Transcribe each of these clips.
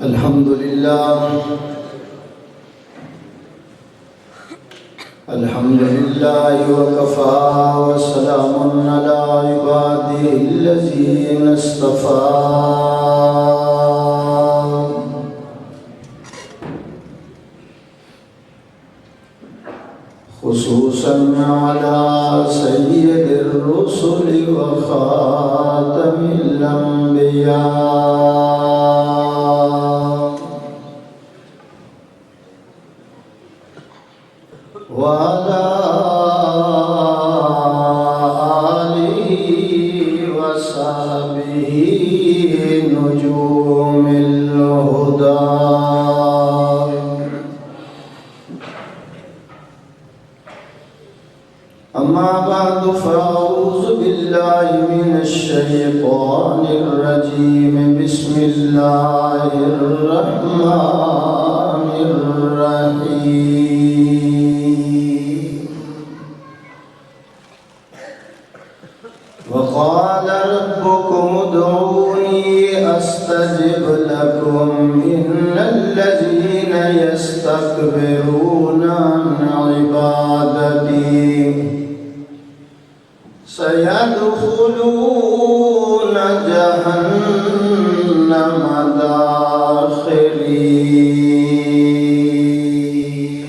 الحمد لله وكفى وسلام على عباده الذين اصطفى خصوصا على سيد الرسل وخاتم الأنبياء وعلى آله وصحبه نجوم الهدى أما بعد فأعوذ بالله من الشيطان الرجيم بسم الله الرحمن الرحيم وقال ربكم ادعوني أستجب لكم إن الذين يستكبرون عن عبادتي سيدخلون جهنم داخرين.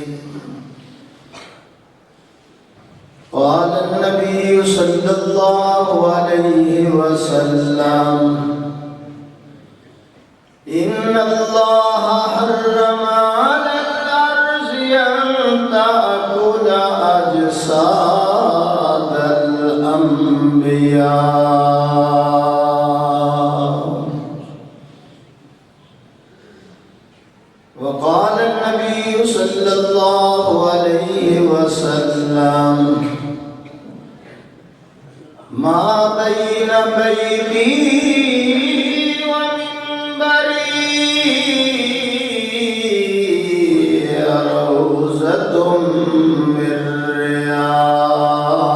قال النبي صلى الله عليه وسلم إن الله حرم على الأرض أن تأكل أجساد الأنبياء. وقال النبي صلى الله عليه وسلم ما بين بيتي ومنبري روضة من رياض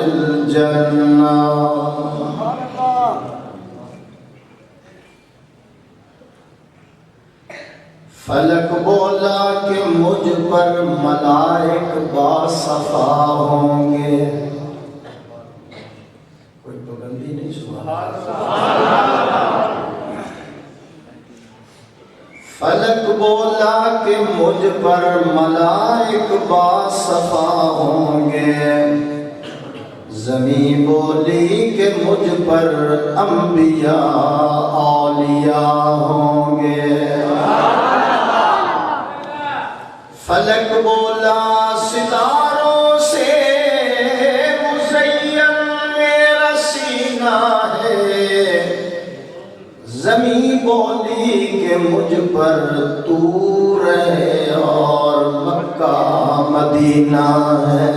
الجنة. فلک بولا کہ مجھ پر ملائک باصفا ہوں گے. کوئی پابندی نہیں. سبحان اللہ. فلک بولا کہ مجھ پر ملائک باصفا ہوں گے. زمین بولی کہ مجھ پر انبیاء اولیاء ہوں گے. فلک بولا ستاروں سے مزین میرا سینہ ہے. زمین بولی کہ مجھ پر طور ہے اور مکہ مدینہ ہے.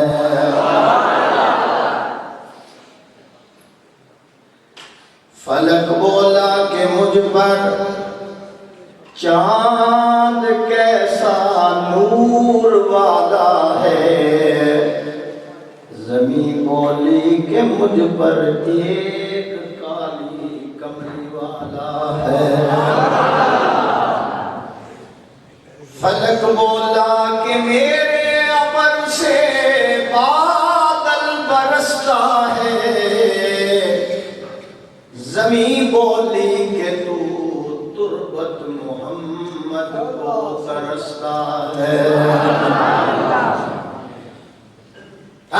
فلک بولا کہ مجھ پر چاند کیسا نور والا ہے. زمین بولی کہ مجھ پر ایک کالی کملی والا ہے. فلک بولا کہ میرے عمل سے بادل برستا ہے. زمین بولی کہ تو تربت محمد کو ترستا ہے.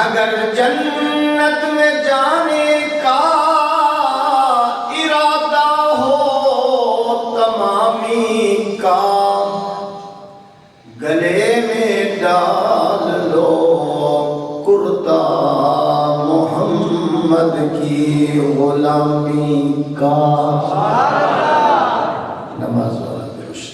اگر جنت میں جانے کا ارادہ ہو تمامی کا گلے میں ڈال لو کرتا محمد کی غلامی کا. نماز والا درست.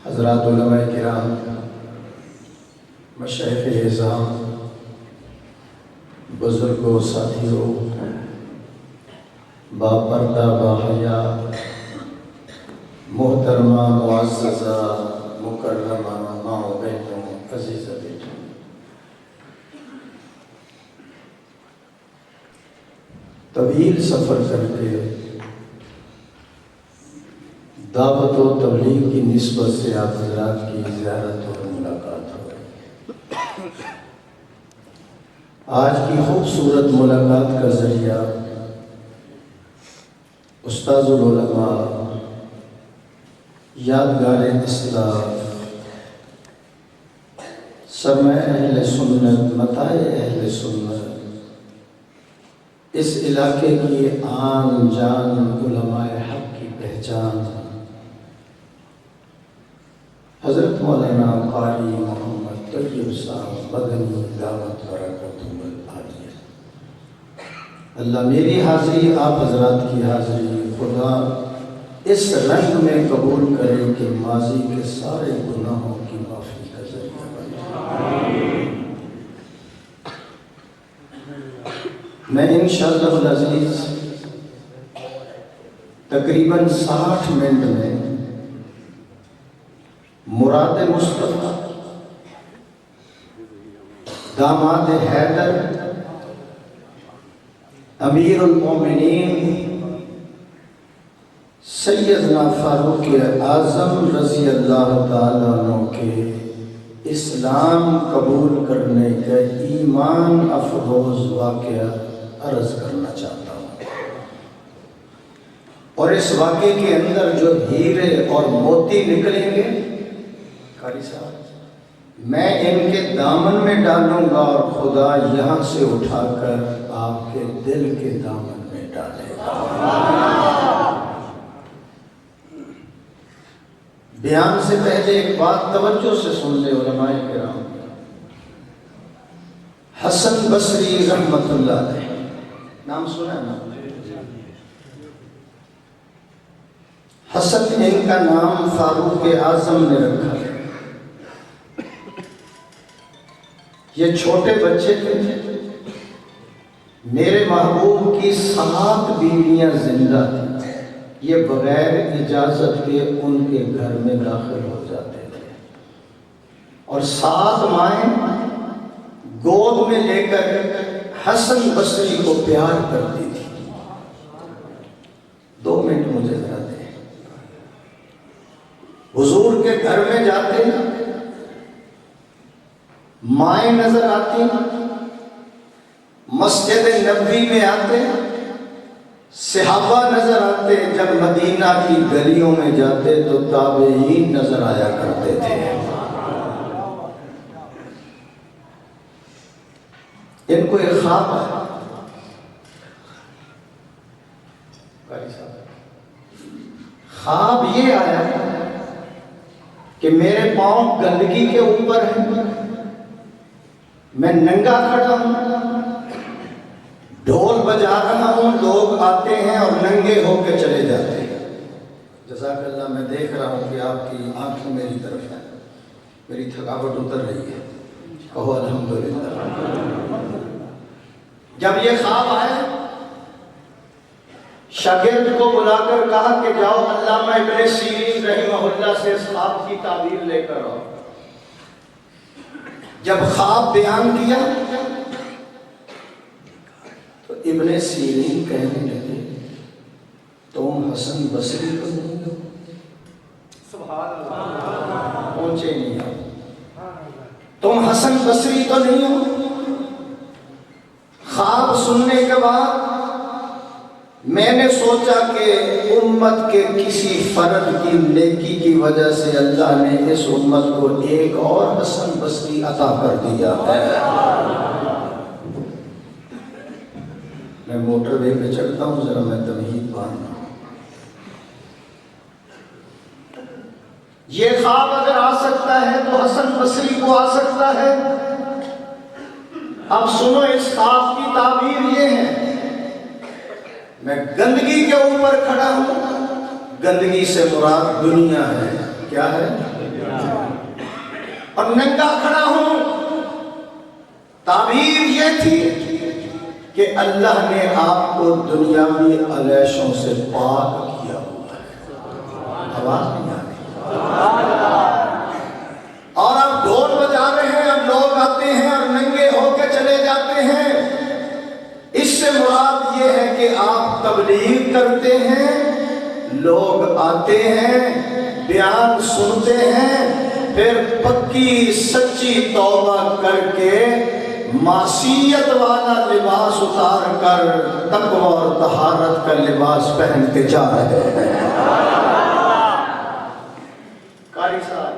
حضرات علماء کرام، مشائخ اعظام، بزرگوں، ساتھیوں، باپردہ باحیا محترمہ معززہ مکرمہ ماں و بہنوں عزیز بیٹوں، طویل سفر کر کے دعوت و تبلیغ کی نسبت سے آپ حضرات کی زیارت اور ملاقات ہو رہی ہے۔ آج کی خوبصورت ملاقات کا ذریعہ استاذ العلماء، یادگار اسلاف، سرمہ اہل سنت، متاع اہل سنت، اس علاقے کی آن جان علماء حق کی پہچان حضرت مولانا قاری محمد طیب صاحب مدنی دعوت برکاتہ العالیہ، اللہ میری حاضری آپ حضرات کی حاضری خدا اس رنگ میں قبول کرے کہ ماضی کے سارے گناہوں کی معافی کا ذریعہ بنے۔ میں انشاءاللہ العزیز تقریباً 60 منٹ میں مراد مصطفیٰ داماد حیدر امیر المومنین سیدنا فاروق اعظم رضی اللہ تعالیٰ عنہ کے اسلام قبول کرنے کا ایمان افروز واقعہ عرض کرنا چاہتا ہوں، اور اس واقعے کے اندر جو ہیرے اور موتی نکلیں گے قاری صاحب میں ان کے دامن میں ڈالوں گا، اور خدا یہاں سے اٹھا کر آپ کے دل کے دامن میں ڈالے گا۔ بیان سے پہلے ایک بات توجہ سے سن لے علماء کرام، حسن بصری رحمت اللہ علیہ، نام سنا نا؟ حسن ان کا نام فاروق اعظم نے رکھا ہے۔ یہ چھوٹے بچے تھے، میرے محبوب کی 7 بیویاں زندہ تھیں، یہ بغیر اجازت کے ان کے گھر میں داخل ہو جاتے تھے، اور 7 مائیں گود میں لے کر حسن بصری کو پیار کرتی تھی۔ 2 منٹ مجھے ذرا دیں۔ حضور کے گھر میں جاتے، مائیں نظر آتی، مسجد نبوی میں آتے، صحابہ نظر آتے، جب مدینہ کی گلیوں میں جاتے تو تابعین نظر آیا کرتے تھے۔ ان کو ایک خواب آیا، خواب یہ آیا کہ میرے پاؤں گندگی کے اوپر ہیں، میں ننگا کھڑا ہوں، ڈھول بجا رہا ہوں، لوگ آتے ہیں اور ننگے ہو کے چلے جاتے ہیں۔ جزاک اللہ، میں دیکھ رہا ہوں کہ آپ کی آنکھیں میری طرف ہیں، میری تھکاوٹ اتر رہی ہے، کہو الحمدللہ۔ جب یہ خواب آیا، شاگرد کو بلا کر کہا کہ جاؤ علامہ ابن سیرین رحمہ اللہ سے اس خواب کی تعبیر لے کر آؤ۔ جب خواب بیان کیا تو ابن سیرین کہنے لگے، تم حسن بصری کو نہیں ہو؟ سبحان اللہ، پہنچے نہیں ہو، تم حسن بصری تو نہیں ہو؟ خواب سننے کے بعد میں نے سوچا کہ امت کے کسی فرد کی نیکی کی وجہ سے اللہ نے اس امت کو ایک اور حسن بصری عطا کر دیا ہے۔ میں موٹر وے پہ چڑھتا ہوں، ذرا میں تمہید باندھتا ہوں۔ یہ خواب اگر آ سکتا ہے تو حسن بصری کو آ سکتا ہے۔ اب سنو، اس خواب کی تعبیر یہ ہے، میں گندگی کے اوپر کھڑا ہوں، گندگی سے مراد دنیا ہے، کیا ہے؟ اور ننگا کھڑا ہوں، تعبیر یہ تھی کہ اللہ نے آپ کو دنیاوی علیشوں سے پاک کیا ہوا ہے۔ آواز نہیں آ رہی؟ جاتے ہیں، اس سے مراد یہ ہے کہ آپ تبلیغ کرتے ہیں، لوگ آتے ہیں، بیان سنتے ہیں، پھر پکی سچی توبہ کر کے معصیت والا لباس اتار کر تقوی اور طہارت کا لباس پہن کے جا رہے ہیں۔ قاری صاحب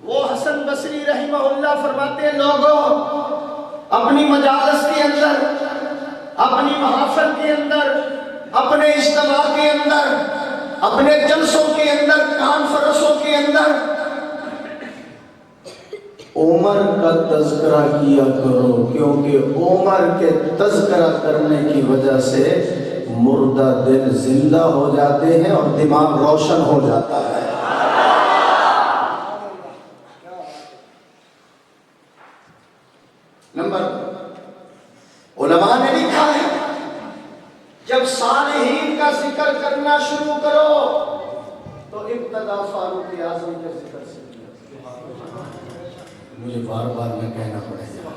وہ حسن بصری رحمہ اللہ فرماتے ہیں، لوگوں اپنی مجالس کے اندر، اپنی محافل کے اندر، اپنے اجتماع کے اندر، اپنے جلسوں کے اندر، کانفرنسوں کے اندر عمر کا تذکرہ کیا کرو، کیونکہ عمر کے تذکرہ کرنے کی وجہ سے مردہ دل زندہ ہو جاتے ہیں اور دماغ روشن ہو جاتا ہے۔ نمبر علماء نے لکھا ہے، جب صالحین کا ذکر کرنا شروع کرو تو ابتدا فاروق اعظم کے ذکر سے کیا۔ مجھے بار بار میں کہنا پڑے گا۔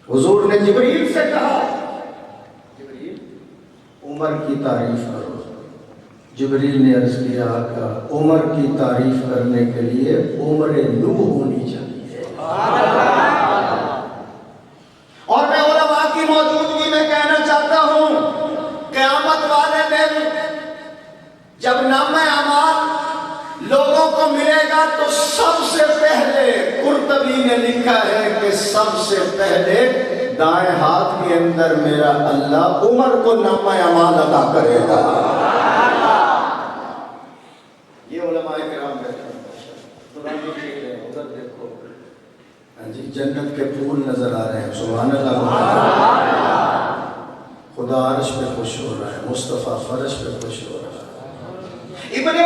حضور نے جبریل سے کہا، جبریل عمر کی تعریف کرو۔ جبریل نے عرض کیا کہ عمر کی تعریف کرنے کے لیے عمر نو ہونی چاہیے۔ اور میں علماء کی موجودگی میں کہنا چاہتا ہوں، قیامت والے دن جب نامہ اعمال لوگوں کو ملے گا تو سب سے پہلے قرطبی نے لکھا ہے کہ سب سے پہلے دائیں ہاتھ کے اندر میرا اللہ عمر کو نامہ اعمال عطا کرے گا۔ یہ علماء کرام بیٹھے ہیں، ادھر دیکھو جی، جنت کے پھول نظر آ رہے ہیں، سبحان اللہ۔ خدا عرش پہ خوش ہو رہا ہے، مصطفیٰ فرش پہ خوش ہو رہا ہے۔ ابن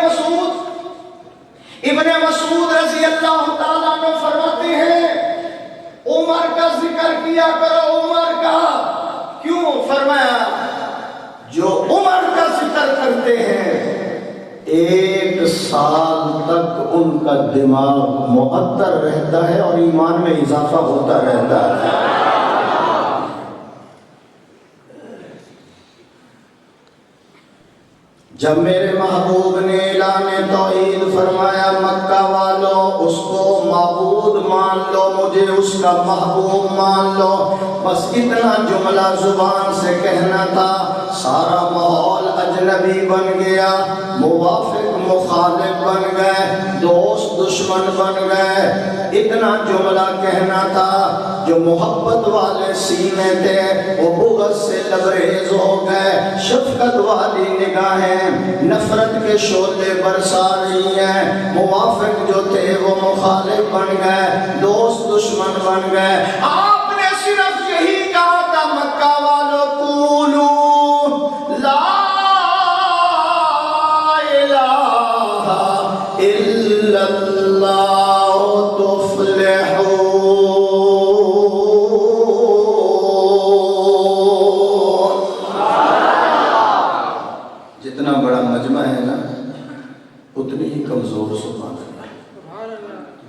مسعود رضی اللہ تعالیٰ عنہ فرماتے ہیں، عمر کا ذکر کیا کرو، عمر کا۔ کیوں؟ فرمایا جو عمر کا ذکر کرتے ہیں 1 سال تک ان کا دماغ معطر رہتا ہے اور ایمان میں اضافہ ہوتا رہتا ہے۔ جب میرے محبوب نے اعلان توحید فرمایا، مکہ والوں اس کو معبود مان لو، مجھے اس کا محبوب مان لو، بس اتنا جملہ زبان سے کہنا تھا، سارا ماحول اجنبی بن گیا، موافق مخالف بن گئے، دوست دشمن بن گئے۔ اتنا جملہ کہنا تھا، جو محبت والے سینے تھے وہ بغض سے لبریز ہو گئے، شفقت والی نگاہیں نفرت کے شعلے برسا رہی ہیں، موافق جو تھے وہ مخالف بن گئے، دوست دشمن بن گئے۔ آپ نے صرف یہی کہا تھا، مکہ والوں قولوا لا الہ الا اللہ تفلحون۔ جتنا بڑا مجمع ہے نا اتنی ہی کمزور سبحان اللہ۔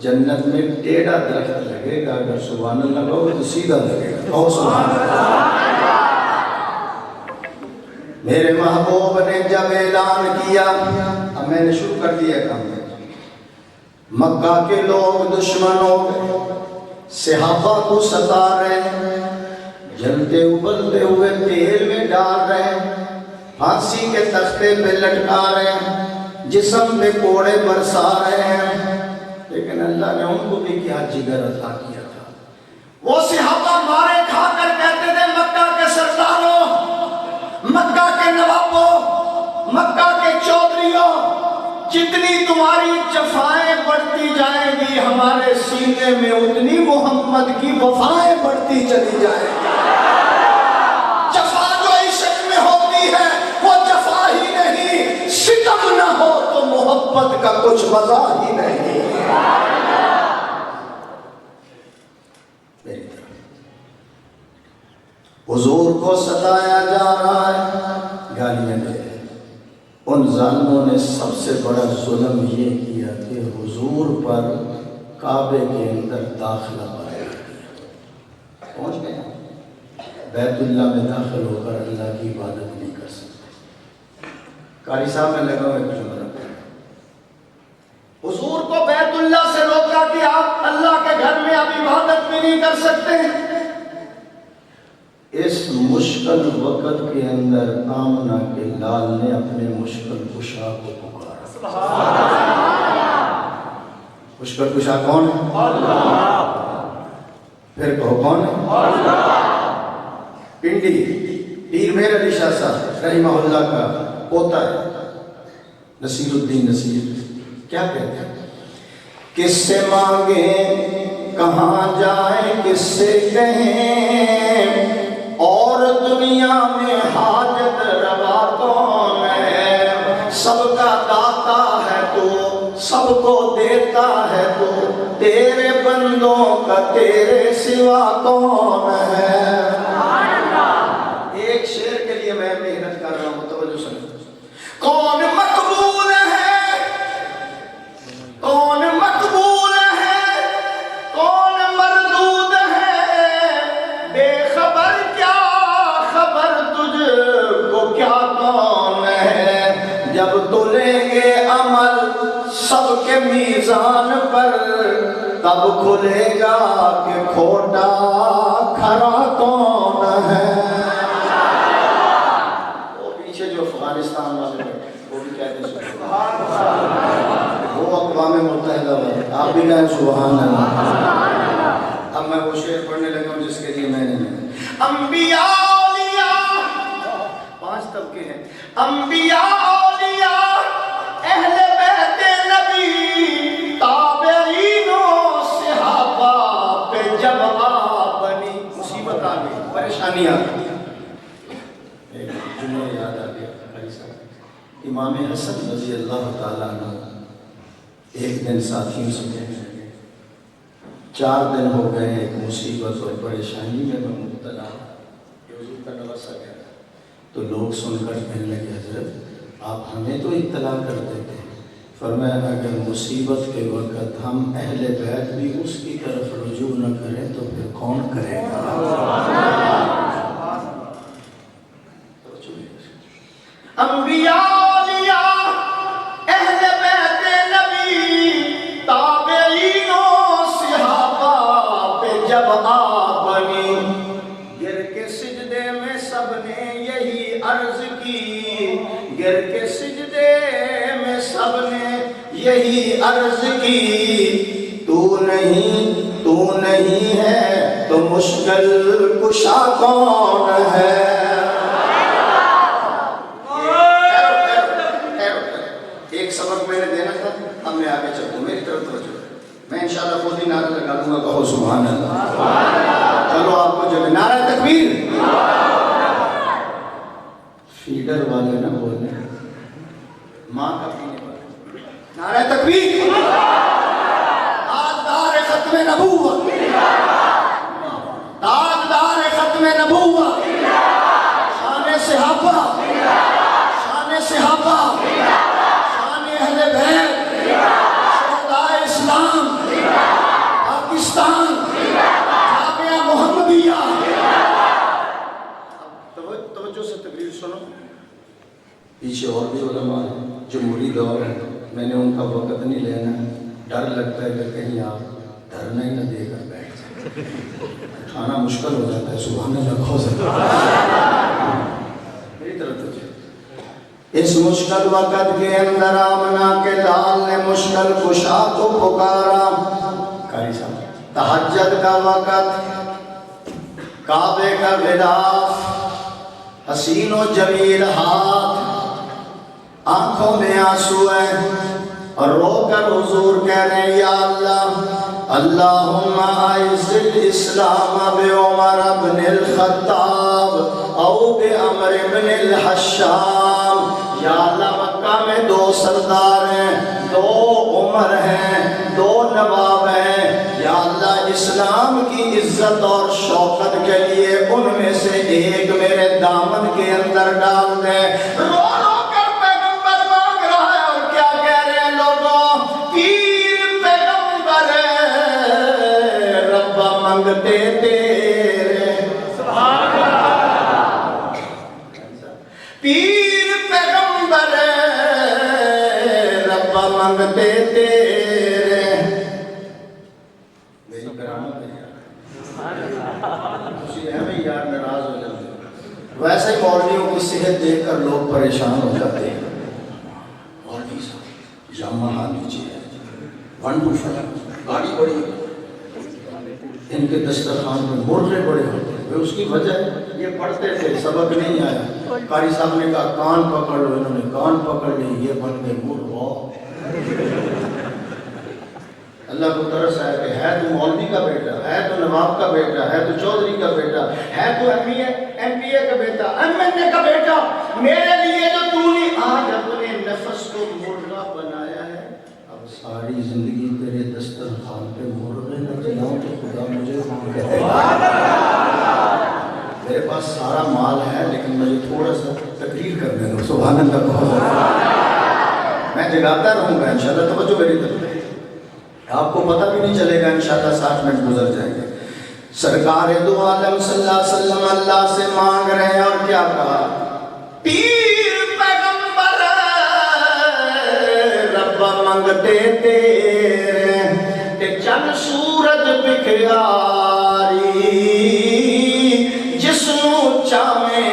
جنت میں ٹیڑھا درخت لگے گا، اگر سبحان اللہ کہو تو سیدھا لگے گا۔ اور سبحان اللہ۔ میرے محبوب نے جب اعلان کیا، اب میں نے شروع کر دیا کام، مکہ کے لوگ دشمن ہو گئے، صحابہ کو ستا رہے ہیں، جلتے ابلتے ہوئے تیل میں ڈال رہے ہیں، پھانسی کے تختے پہ لٹکا رہے ہیں، جسم پہ کوڑے برسا رہے ہیں، لیکن اللہ نے ان کو بھی کیا جگر عطا کیا تھا۔ وہ صحابہ مارے کھا کر کہتے تھے، مکہ کے سرداروں، مکہ کے نوابوں، مکہ کے چودھریوں، جتنی تمہاری جفائیں بڑھتی جائیں گی ہمارے سینے میں اتنی محمد کی وفائیں بڑھتی چلی جائیں گی۔ جفا جو عشق میں ہوتی ہے وہ جفا ہی نہیں، ستم نہ ہو تو محبت کا کچھ مزہ ہی نہیں۔ میری طرف حضور کو ستایا جا رہا ہے، گالیاں دے رہے ہیں، ان ظالموں نے سب سے بڑا ظلم یہ کیا کہ حضور پر کعبے کے اندر داخلہ پایا گیا. پہنچ گئے بیت اللہ میں داخل ہو کر اللہ کی عبادت نہیں کر سکتے. قاری صاحب میں لگا ہوا جملہ حضور کو بیت اللہ سے روکا کہ آپ اللہ کے گھر میں اب عبادت بھی نہیں کر سکتے. اس مشکل وقت کے اندر آمنہ کے لال نے اپنے مشکل کشا کو پکارا. مشکل کشا کون ہے؟ اللہ. پھر کہو کون ہے؟ اللہ. پنڈی پیر میر علی شاہ صاحب رحمہ اللہ کا پوتا ہے نصیر الدین نصیر. کیا کہتے ہیں؟ کس سے مانگیں کہاں جائیں کس سے کہیں اور دنیا میں حاجت روا کون ہے. سب کا داتا ہے تو سب کو دیتا ہے تو تیرے بندوں کا تیرے سوا کون ہے. ایک شعر کے لیے میں محنت کر رہا ہوں توجہ سنیں. کون مقبول ہے کون مقبول ہے کون مردود ہے بے خبر کیا خبر تجھ کو کیا کون ہے. جب تلیں گے عمل سب کے میزان پر تب کھلے گا کہ کھوٹا کھرا کون ہے. وہ پیچھے جو افغانستان والے وہ بھی کہتے ہیں وہ اقوام متحدہ والے آپ بھی کہیں سبحان اللہ. اب میں وہ شعر پڑھنے لگا ہوں جس کے لیے میں نے انبیاء اولیاء 5 طبقے ہیں. انبیاء اولیاء اہل بیت نبی تابعین و صحابہ پہ جب آ بنی مصیبت آ گئی پریشانی آ گئی. ایک جملہ یاد آ گیا امام حسن رضی اللہ تعالیٰ عنہ ایک دن ساتھیوں سے کہنے لگے 4 دن ہو گئے ایک مصیبت اور پریشانی میں مبتلا یہ حضور کا نواسہ گیا تو لوگ سن کر کہنے لگے حضرت آپ ہمیں تو اطلاع کر دیتے. فرمایا اگر مصیبت کے وقت ہم اہل بیت بھی اس کی طرف رجوع نہ کریں تو پھر کون کرے گا. انبیاء اولیاء اہل بیت نبی تابعین و صحابہ پہ جب آ بنی گر کے سجدے میں سب نے یہی عرض کی. گر کے سجدے میں سب نے یہی عرض کی تو نہیں ہے تو مشکل کشا کون ہے. ایک سبق میں نے دینا تھا اب میں آگے چلوں میری طرف توجہ. میں انشاءاللہ خود ہی نعرہ لگا دوں گا کہو سبحان اللہ. چلو آپ کو جب نعرہ تکبیر فیڈر والے نہ بولنے ماں کا پینے والے نعرہ تکبیر تاجدار ختم نبوت تاجدار ختم نبوت شان صحابہ شان صحابہ شان اہل بیت شہدائے اسلام پاکستان جامعہ محمدیہ. توجہ سے تقریر سنو. پیچھے اور بھی علماء ہیں جمہوری دور ہے میں نے ان کا وقت نہیں لینا. ڈر لگتا ہے کہ کہیں آپ دھرنا ہی نہ دے کر بیٹھ جائیں کھانا مشکل ہو جاتا ہے. سبحان اللہ ہو سکتا میری طرف تو اس مشکل وقت کے اندر آمنہ کے لال نے مشکل کشا کو پکارا. قاری صاحب تہجد کا وقت کعبے کا غلاف حسین و جمیل ہاتھ آنکھوں میں آنسو ہے اور رو کر حضور کہہ رہے ہیں یا اللہ اللہم اعز الاسلام بعمر بن الخطاب او بعمر بن الحشام. یا اللہ مکہ میں 2 سردار ہیں 2 عمر ہیں 2 نواب ہیں. یا اللہ اسلام کی عزت اور شوکت کے لیے ان میں سے ایک میرے دامن کے اندر ڈال دیں. رو رو کر پیغمبر منگتے تیرے پیر پیغمبر رب منگتے تیرے. میری کرامت ہے یار, خوشی ہے میں یار ناراض ہو جاتے ہیں. ویسے ہی مولویوں کی صحت دیکھ کر لوگ پریشان ہو جاتے ہیں. مولوی صاحب یامہا نیچے ہے, 125 گاڑی بڑی, ان کے دسترخوان میں مرغے بڑے ہوتے ہیں. اس کی وجہ یہ پڑھتے تھے, سبق نہیں آیا, قاری صاحب نے کہا کان پکڑ لو, انہوں نے کان پکڑ لی, یہ بن گئے مرغ. اللہ کو ترس ہے کہ ہے تو مولوی کا بیٹا, ہے تو نواب کا بیٹا, ہے تو چودھری کا بیٹا, ہے تو ایم پی اے کا بیٹا, ایم این اے کا بیٹا, میرے لیے جو تو نے آج اپنے نفس کو مرغا بنایا ہے, اب ساری زندگی تیرے دسترخوان پہ مرغے نہ کھلاؤں تو خدا مجھے کہے. میرے پاس سارا مال ہے لیکن مجھے تھوڑا سا تقریر کرنے دو. سبحان اللہ بہت, میں جگاتا رہوں گا انشاءاللہ. توجہ میری طرف, آپ کو پتہ بھی نہیں چلے گا انشاءاللہ 60 منٹ گزر جائیں گے. سرکار دو عالم صلی اللہ علیہ وسلم اللہ سے مانگ رہے ہیں اور کیا کہا, پیر پیغمبر رب منگتے تیرے تے چند سورج بکھیاری, جسنو چاہے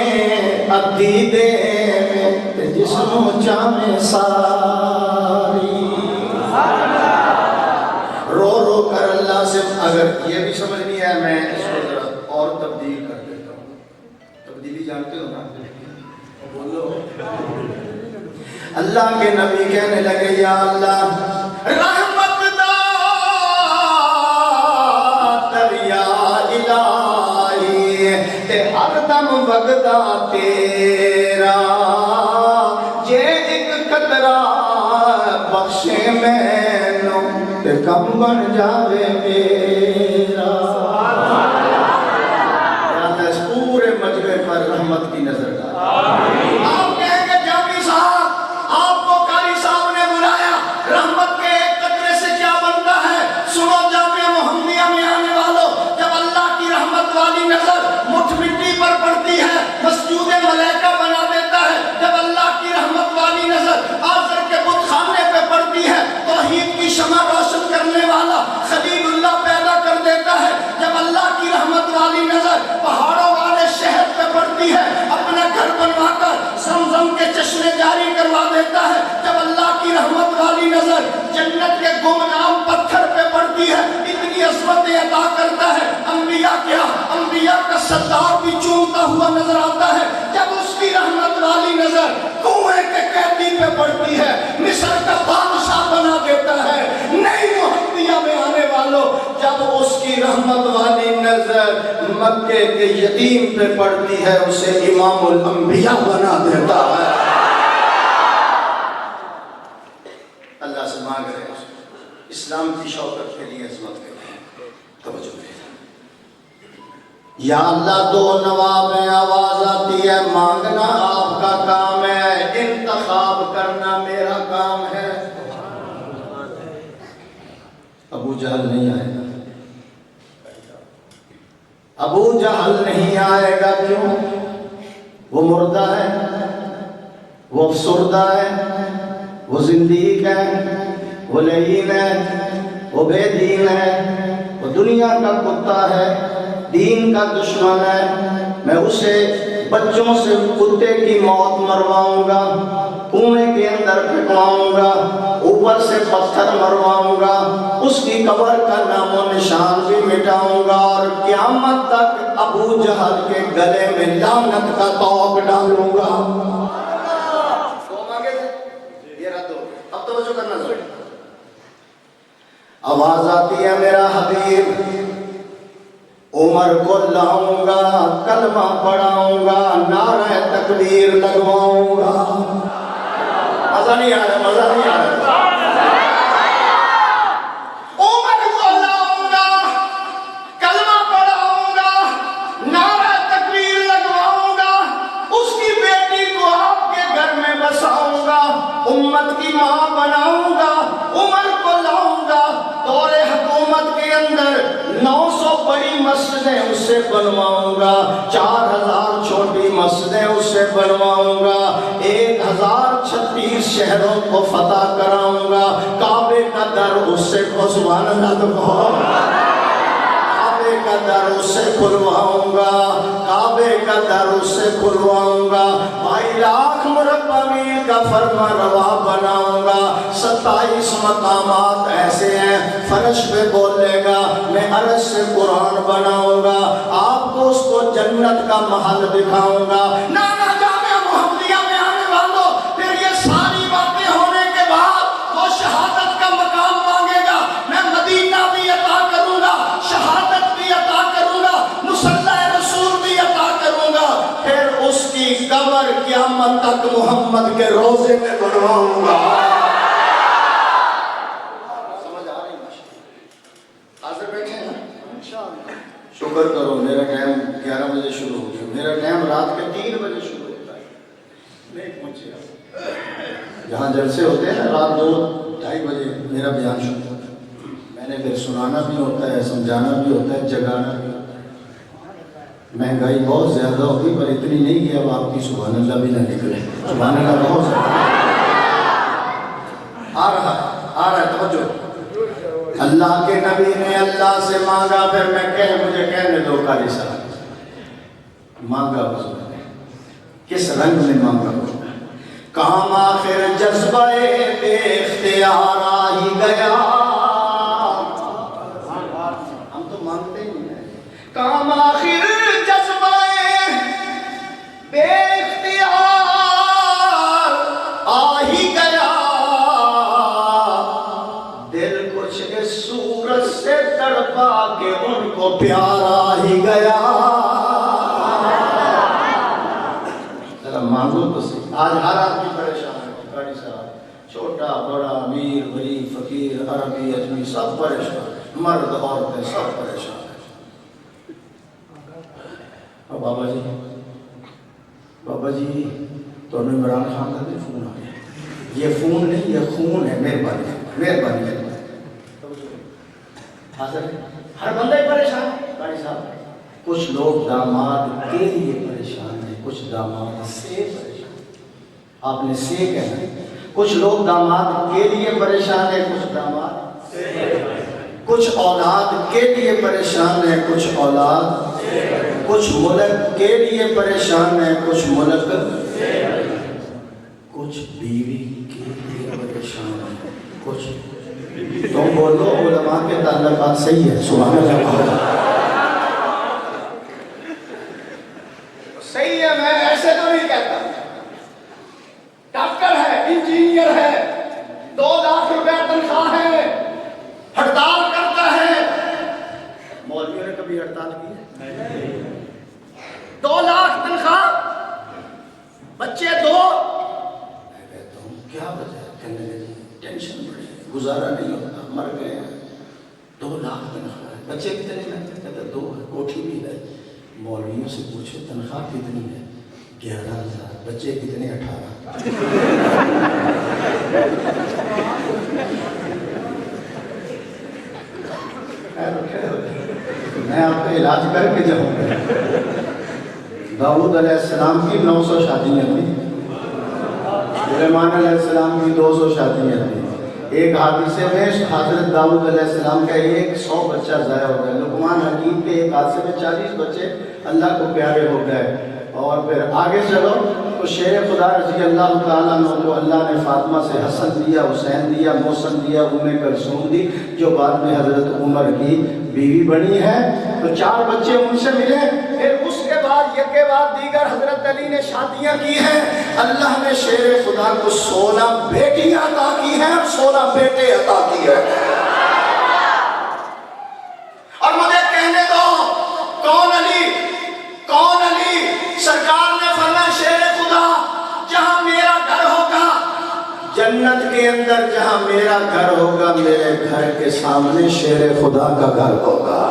ادھی دے تے جسنو چاہے ساری. رو رو کر اللہ سے, اگر یہ بھی سمجھ نہیں ہے میں اس کو ذرا اور تبدیل کر دیتا ہوں. تبدیلی جانتے ہو نا, بولو. اللہ کے نبی کہنے لگے یا اللہ رحمت دا دریا الہی تے ہر دم وگدا تیرا, جے ایک قطرہ بخشے مینوں تے کم بن جاوے میرا. یا اللہ اس پورے مجمع پر رحمت کی نظر ڈال. آپ کہیں گے جامی صاحب آپ کو قاری صاحب نے بلایا, رحمت کے ایک قطرے سے کیا بنتا ہے؟ سنو جامعہ محمدیہ میں آنے والوں, جب اللہ کی رحمت والی نظر مٹھ مٹی پر پڑتی ہے مسجود ملائکہ بنا دیتا ہے. جب اللہ کی رحمت والی نظر آزر کے بت خانے پہ پڑتی ہے توحید کی شمع روشن کرنے والا خلیل اللہ پیدا کر دیتا ہے. جب اللہ کی رحمت والی نظر پہاڑوں والے شہر پہ پڑتی ہے اپنا گھر بنوا کر زمزم کے چشمے جاری کروا دیتا ہے. جب اللہ کی رحمت والی نظر جنت کے گمنام پتھر پہ پڑتی ہے اتنی عظمتیں عطا کرتا ہے. انبیاء کیا, انبیاء کا ستار بھی چومتا ہوا نظر آتا ہے. جب اس کی رحمت والی نظر کنویں کے قیدی پہ پڑتی ہے مصر کا بادشاہ بنا دیتا ہے. نئی محمدیہ میں آنے والوں, جب اس کی رحمت والی نظر مکے کے یتیم پہ پڑتی ہے اسے امام الانبیاء بنا دیتا ہے. اللہ سے مانگ رہے ہیں اسلام کی شوکت کے لیے عظمت کے لیے. توجہ کریں یا اللہ, دو نواب ہیں, آواز آتی ہے مانگنا آپ کا کام ہے, انتخاب کرنا میرا کام ہے. ابو جہل نہیں آئے گا, ابو جہل نہیں آئے گا. کیوں؟ وہ مردہ ہے, وہ افسردہ ہے, وہ زندیق ہے, وہ لعین ہے, وہ بے دین ہے, وہ دنیا کا کتا ہے, دین کا دشمن ہے. میں اسے بچوں سے کتے کی موت مرواؤں گا, کنویں کے اندر پھینکواؤں گا, اوپر سے پتھر مرواؤں گا, اس کی قبر کا نام و نشان بھی مٹاؤں گا, اور قیامت تک ابو جہل کے گلے میں لعنت کا طوق ڈالوں گا. یہ رد ہو, اب توجہ کرنا ضروری. آواز آتی ہے میرا حبیب عمر کو لاؤں گا, کلمہ پڑھاؤں گا, نعرہ تکبیر لگواؤں گا. مزہ نہیں آ رہا, مزہ نہیں آ رہا. عمر کو لاؤں گا, کلمہ پڑھاؤں گا, نعرہ تکبیر لگواؤں گا, اس کی بیٹی کو آپ کے گھر میں بساؤں گا, امت کی ماں بناؤں گا. عمر کو لاؤں گا, دور حکومت کے اندر 900 بڑی مسجد بنواؤں گا، 4000 چھوٹی مسجدیں اس سے بنواؤں گا، 1036 شہروں کو فتح کراؤں گا، کعبے کا در اس سے سبحان اللہ تو کہو، کعبے کا در اس سے کھلواؤں گا، کعبے کا در اس سے کھلواؤں گا، 2 لاکھ مربع میل کا فرما روا بناؤں گا، 27 مقامات ایسے ہیں فرش پہ بولے گا، میں عرش سے قرآن بناؤں گا، آپ کو اس کو جنت کا محل دکھاؤں گا۔ نانا جامعہ محمدیہ میں آنے والوں، پھر یہ ساری باتیں ہونے کے بعد وہ شہادت کا مقام مانگے گا، میں مدینہ بھی عطا کروں گا، شہادت بھی عطا کروں گا، مصلی رسول بھی عطا کروں گا، پھر اس کی قبر قیامت تک محمد کے روضے میں بنواؤں گا۔ سمجھ آ رہی ہے؟ حاضر بیٹھے ہیں؟ شکر کرو، میرا ٹائم 11 بجے شروع ہو گیا، میرا ٹائم رات کے 3 بجے شروع ہوتا ہے، نہیں پہنچے جہاں جلسے ہوتے ہیں نا رات 2-2:30 بجے میرا بیان شروع ہوتا ہے، میں نے پھر سنانا بھی ہوتا ہے، سمجھانا بھی ہوتا ہے، جگانا بھی ہوتا ہے۔ مہنگائی بہت زیادہ ہوگی پر اتنی نہیں کہ اب آپ کی سبحان اللہ بھی نہ نکلے، سبحان اللہ بہت زیادہ آ رہا ہے توجہ۔ اللہ کے نبی نے اللہ سے مانگا، پھر مجھے کہنے دو قاری صاحب، مانگا حضور نے کس رنگ میں مانگا؟ کام آخر جذبہ بے اختیار آ ہی گیا، ہم تو مانگتے ہی نہیں، کام آخر جذبہ بے اختیار آ ہی گیا، دل کچھ اس صورت سے تڑپا کہ ان کو پیار آ ہی گیا۔ ذرا مانگو تو صحیح۔ آج ہر آدمی پریشان ہے، قاری صاحب، چھوٹا بڑا امیر غریب فقیر عربی اجمی سب پریشان، مرد عورتیں سب پریشان ہیں۔ اور بابا جی تو عمران خان کا بھی فون آ گیا، یہ فون نہیں یہ خون ہے، مہربانی مہربانی ہے۔ حاضر ہر بندہ ہی پریشان ہے قاری صاحب، کچھ لوگ داماد کے لیے پریشان ہیں، کچھ داماد سے پریشان ہیں، آپ نے سے کہنا، کچھ لوگ داماد کے لیے پریشان ہیں، کچھ داماد سے، کچھ اولاد کے لیے پریشان ہیں، کچھ اولاد سے، کچھ ملک کے لیے پریشان ہیں، کچھ ملک سے، کچھ بیوی کے لیے پریشان ہیں، کچھ تم بولو علماء کے تعلقات صحیح ہے، سبحان اللہ صحیح ہے، میں ایسے تو نہیں کہتا، ڈاکٹر ہے، انجینئر ہے، 2 لاکھ روپے تنخواہ ہے، ہڑتال کرتا ہے، مولویوں نے کبھی ہڑتال کی ہے؟ 2 لاکھ تنخواہ، بچے 2، میں کہتا ہوں کیا وجہ ہے؟ کہنے لگے ٹینشن بڑی ہے، گزارا نہیں ہوتا، مر گئے ہیں، 2 لاکھ تنخواہ ہے، بچے کتنے ہیں؟ کہتا 2 ہے، کوٹھی بھی ہے، مولویوں سے پوچھو تنخواہ کتنی ہے؟ 11,000، بچے کتنے؟ 18۔ میں آپ کا علاج کر کے جاؤں گا۔ داؤد علیہ السلام کی 900 شادیاں تھیں، سلیمان علیہ السلام کی 200 شادیاں تھیں، ایک حادثے میں حضرت داؤد علیہ السلام کا 100 بچہ ضائع ہو گیا، لقمان حکیم کے ایک حادثے میں 40 بچے اللہ کو پیارے ہو گئے۔ اور پھر آگے چلو تو شیر خدا رضی اللہ تعالیٰ عنہ کو اللہ نے فاطمہ سے حسن دیا، حسین دیا، محسن دیا، کلثوم دی، جو بعد میں حضرت عمر کی بیوی بنی ہے۔ تو 4 بچے ان سے ملے، پھر اس کے بعد یک کے بعد دیگر حضرت علی نے شادیاں کی ہیں۔ اللہ نے شیر خدا کو 16 بیٹیاں عطا کی ہیں اور 16 بیٹے عطا کیے ہیں۔ اور مجھے کہنے دو کون علی؟ کون علی؟ سرکار نے فرمایا شیر خدا جہاں میرا گھر ہوگا جنت کے اندر، جہاں میرا گھر ہوگا میرے گھر کے سامنے شیر خدا کا گھر ہوگا۔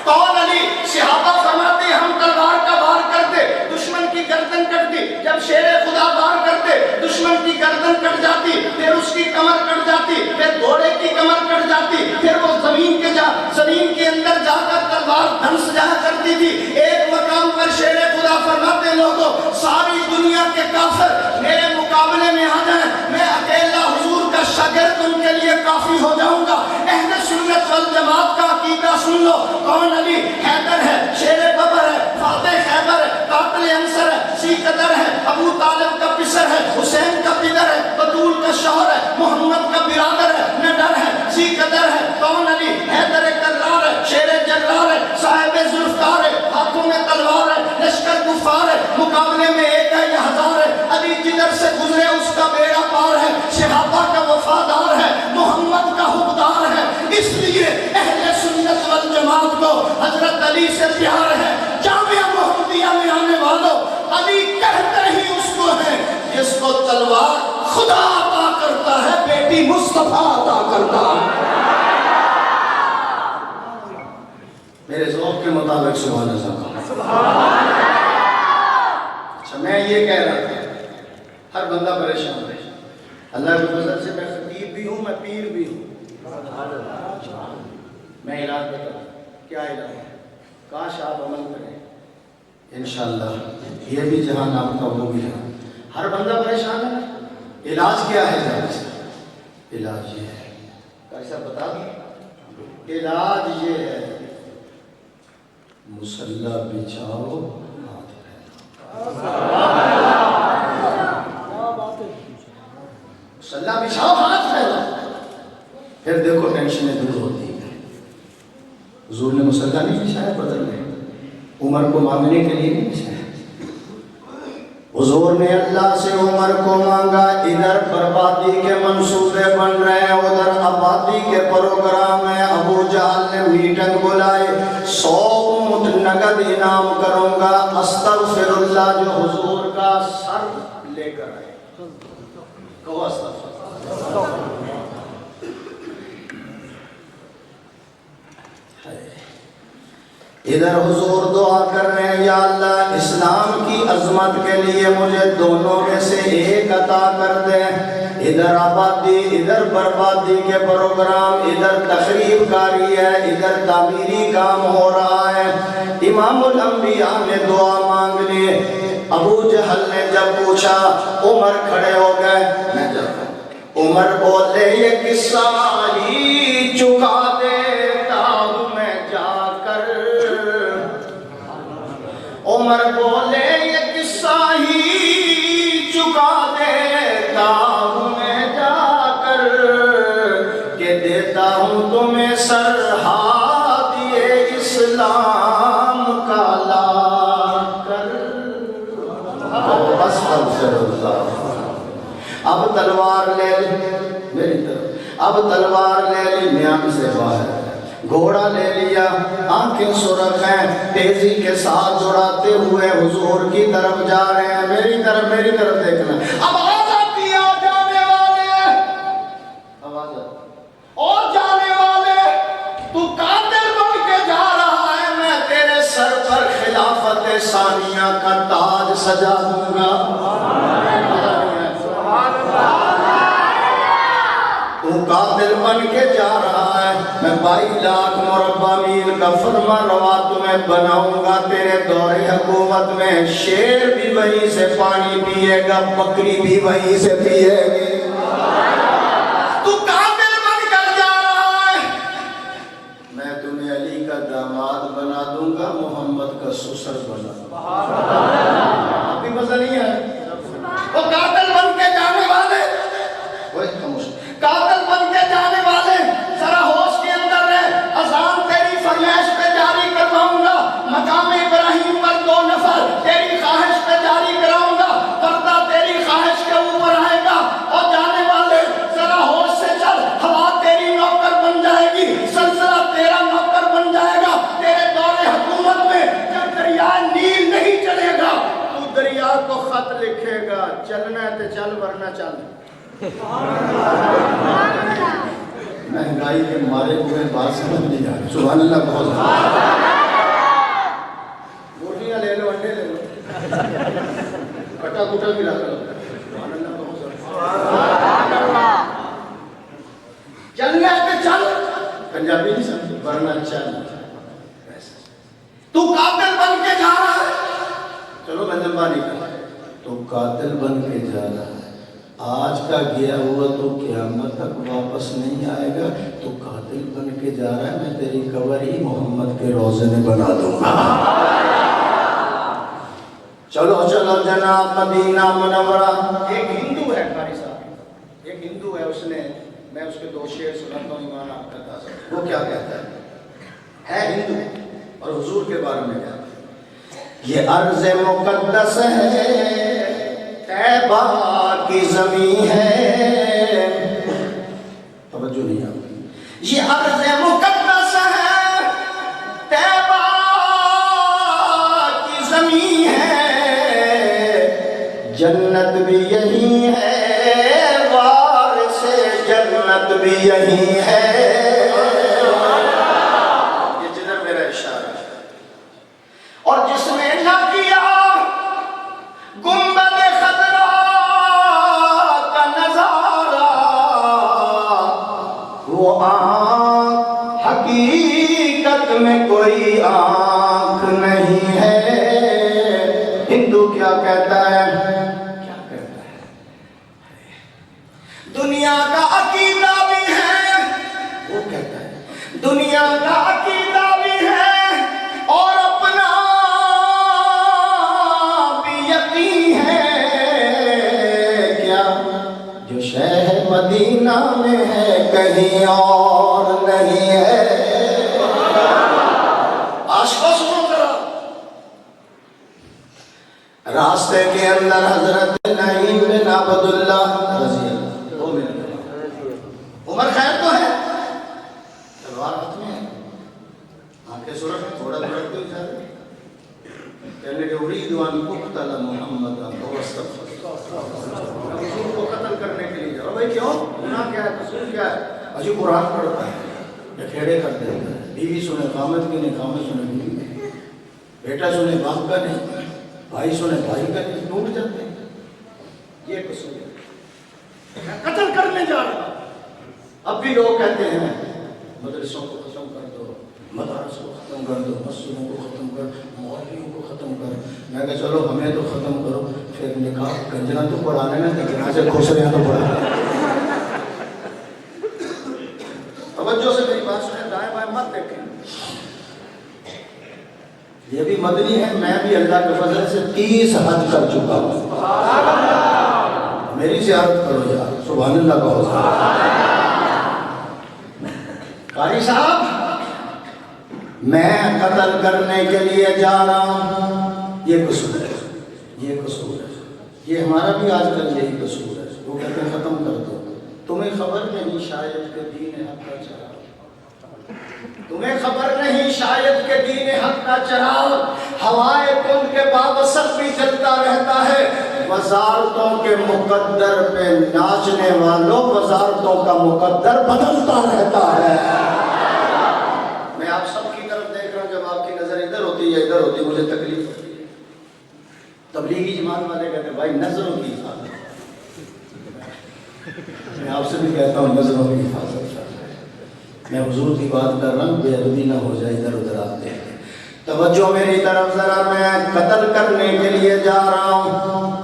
کون علی؟ صحابہ فرماتے ہم تلوار کا وار کرتے دشمن کی گردن کٹتی، جب شیر خدا وار کرتے دشمن کی گردن کٹ جاتی، پھر اس کی کمر کٹ جاتی، پھر گھوڑے کی کمر کٹ جاتی، پھر وہ زمین کے اندر جا کر تلوار سجایا کرتی تھی. ایک مقام پر شیر خدا فرماتے لوگوں ساری دنیا کے کافر میرے مقابلے میں آ جائیں, میں اکیلا حضور کا شاگرد ان کے لیے کافی ہو جاؤں گا. اہل سنت والجماعت کا عقیدہ سن لو, کون علی حیدر ہے, شیر ببر ہے, فاتح خیبر ہے, قاتل عنصر ہے, سیکدر ہے, ابو طالب کا پسر ہے, حسین کا پدر ہے, بطول کا شوہر ہے, محمد کا برادر ہے, نڈر ہے, سیکدر ہے, کون علی حیدر کرار ہے, شیر جرار ہے, صاحب ذوالفقار ہے, ہاتھوں میں تلوار ہے, لشکر کفار ہے, مقابلے میں ایک ہے یا ہزار ہے, علی جدھر سے گزرے اس کا بیڑا پار ہے, صحابہ کا وفادار ہے, محمد کا حقدار ہے. اس لیے اہل سنت والجماعت کو حضرت علی سے پیار ہے. جامعہ محمدیہ میں آنے والوں علی کہتے ہی اس کو ہے جس کو تلوار خدا عطا کرتا ہے, بیٹی مصطفیٰ عطا کرتا ہے. میرے ذوق کے مطابق سبحان اللہ. اچھا میں یہ کہہ رہا تھا ہر بندہ پریشان ہے. اللہ کے فضل سے میں خطیب بھی ہوں, میں پیر بھی ہوں. میں علاج بتاؤں کیا علاج ہے, کاش آپ عمل کریں انشاءاللہ یہ بھی جہان آپ کا وہ بھی جہان. ہر بندہ پریشان ہے, علاج کیا ہے جہاں سے؟ علاج یہ ہے, کیسا بتا دیں, علاج یہ ہے مصلی بچھاؤ ہاتھ پھیلاؤ. مصلی بچھاؤ ہاتھ پھیلاؤ, پھر دیکھو ٹینشنیں دور ہوتی ہیں. حضور نے مصلی نہیں بچھایا بدر میں, عمر کو مانگنے کے لیے نہیں بچھایا. حضور نے اللہ سے عمر کو مانگا, ادھر بربادی کے منصوبے بن رہے ہیں, ادھر آبادی کے پروگرام ہیں. ابو جہل نے میٹنگ بلائے, 100 اونٹ نقد انعام کروں گا, استغفر اللہ, جو حضور کا سر لے کر آئے. کہو استغفر اللہ. ادھر حضور دعا کر رہے ہیں, یا اللہ اسلام کی عظمت کے لیے مجھے دونوں میں سے ایک عطا کر دیں. ادھر آبادی, ادھر بربادی کے پروگرام, ادھر تخریب کاری ہے, ادھر تعمیری کام ہو رہا ہے. امام الانبیاء نے دعا مانگ لی. ابو جہل نے جب پوچھا, عمر کھڑے ہو گئے, میں جاتا ہوں. عمر بولے یہ قصہ ہی چکا دیتا ہوں میں جا کر. عمر بولے یہ قصہ ہی چکا دیتا ہوں میں جا کر, کہ دیتا ہوں تمہیں سرحدیے اسلام کا لا کر. استغفر اللہ. اب تلوار لے لی میری طرف, اب تلوار لے لی میان سے باہر, گھوڑا لے لیا, آنکھیں سرخ ہیں, تیزی کے ساتھ دوڑاتے ہوئے حضور کی طرف جا رہے ہیں. میری طرف دیکھنا. اب آواز آتی ہے, جانے والے, آواز آتی, اور جانے والے, تو قاتل بن کے جا رہا ہے, میں تیرے سر پر خلافت ثانیہ کا تاج سجا دوں گا. تو قاتل بن کے جا رہا ہے, میں 22 لاکھ مربع میل کا فرما روا تمہیں بناؤں گا. تیرے دور حکومت میں شیر بھی وہیں سے پانی پیے گا, بکری بھی وہیں سے پیے گی. تو قاتل بن کر جا رہا ہے, میں تمہیں علی کا داماد بنا دوں گا, محمد کا سسر بنا دوں گا. ابھی مزہ نہیں ہے. وہ قاتل بن کے جانے والے, قاتل بن کے جانے والے, ذرا ہوش کے اندر رہے. اذان تیری فرمائش پہ جاری کرواؤں گا, مقام ابراہیم پر 2 نفر تیری خواہش پہ جاری کراؤں گا, پردہ تیری خواہش کے اوپر آئے گا. اور جانے والے ذرا ہوش سے چل, ہوا تیری نوکر بن جائے گی, سلسلہ تیرا نوکر بن جائے گا. تیرے دور حکومت میں جب دریا نیل نہیں چلے گا, تو دریا کو خط لکھے گا, چلنا ہے تو چل ورنہ چل. مہنگائی کے مارے ہوئے بات سمجھ نہیں آ رہی. سبحان اللہ. بہت مرغیاں لے لو, انڈے لے لو, کٹا کٹا بھی رکھ لو. سبحان اللہ. بہت چلنا ہے تو چل, پنجابی نہیں سمجھ, ورنہ چل. لمبا نکلا تو قاتل بن کے جا رہا ہے. آج کا گیا ہوا تو قیامت تک واپس نہیں آئے گا, تو قاتل بن کے جا رہا ہے. میں تیری قبر ہی محمد کے روضے میں بنا دوں گا. چلو چلو جناب مدینہ منورہ. ایک ہندو ہے قاری صاحب, ایک ہندو ہے, اس نے, میں اس کے 2 شعر سناتا ہوں ایمان آپ کا تازہ. وہ کیا کہتا ہے ہندو اور حضور کے بارے میں کہتا ہے, یہ ارض مقدس ہے, طیبہ کی زمین ہے. توجہ نہیں آئی. یہ ارض مقدس ہے, طیبہ کی زمین ہے, جنت بھی یہی ہے, وارث جنت بھی یہی ہے. یہ جدھر میرا اشارہ ہے. اور جس نے نہ کیا گنبد خضرا کا نظارہ, وہ آنکھ حقیقت میں کوئی آنکھ نہیں ہے. ہندو کیا کہتا ہے, دنیا کا عقیدہ بھی ہے, وہ کہتا ہے دنیا کا عقیدہ بھی ہے اور اپنا بھی یقین ہے. کیا جو شہر مدینہ میں ہے کہیں اور نہیں ہے. عاشقوں سنو ذرا. راستے کے اندر حضرت نعیم بن عبداللہ رضی اللہ, عمر خیر تو ہے, تلوار ہاتھ میں ہے, آنکھیں سرخ میں, تھوڑا دھڑکتے جا رہے, کہنے لگے اريد ان اقتل محمدا واستغفر. حضور کو قتل کرنے کے لیے جا رہا. بھائی کیوں, گناہ کیا ہے, قصور کیا ہے؟ اجی قرآن پڑھتا ہے یا کھیڑے کر دیتا ہے. بیوی سنے قامت کی نہیں, قامت سنے بیوی کی, بیٹا سنے باپ کا نہیں, بھائی سنے بھائی کا نہیں, ٹوٹ جاتے ہیں. یہ قصور ہے, قتل کرنے جا رہا. اب بھی لوگ کہتے ہیں مدرسوں کو ختم کر دو, مدارس کو ختم کر دو, مسجدوں کو ختم کر, مولویوں کو ختم کر. میں کہا چلو ہمیں تو ختم کرو, پھر نکاح گنجنا تو پڑھانے نا, جنازے کھوسریاں تو پڑھانے. توجہ سے میری بات سنیں, دائیں بائیں مت دیکھیں. یہ بھی مدنی ہے, میں بھی اللہ کے فضل سے 30 حج کر چکا ہوں. میری زیارت کرو یار, سبحان اللہ کہو. قاری صاحب میں قتل کرنے کے لیے جا رہا ہوں, یہ قصور ہے, یہ قصور ہے. یہ ہمارا بھی آج کل یہی قصور ہے. وہ کہتے ہیں ختم کر دو. تمہیں خبر نہیں شاید کہ دین حق کا چراغ, تمہیں خبر نہیں شاید کہ دین حق کا چراغ ہوائے کن کے بابسر بھی چلتا رہتا ہے. وزارتوں کے مقدر پہ ناچنے والوں, وزارتوں کا مقدر بدلتا رہتا ہے. میں آپ سب کی طرف دیکھ رہا ہوں, جب آپ کی نظر ادھر ہوتی ہے ادھر ہوتی, مجھے تکلیف ہوتی ہے. تبلیغی جماعت والے کہتے ہیں بھائی نظروں کی حفاظت. میں آپ سے بھی کہتا ہوں نظروں کی حفاظت. میں حضور کی بات کر رہا ہوں, بے ادبی نہ ہو جائے, ادھر ادھر آپ دیکھیں. توجہ میری طرف ذرا, میں قتل کرنے کے لیے جا رہا ہوں.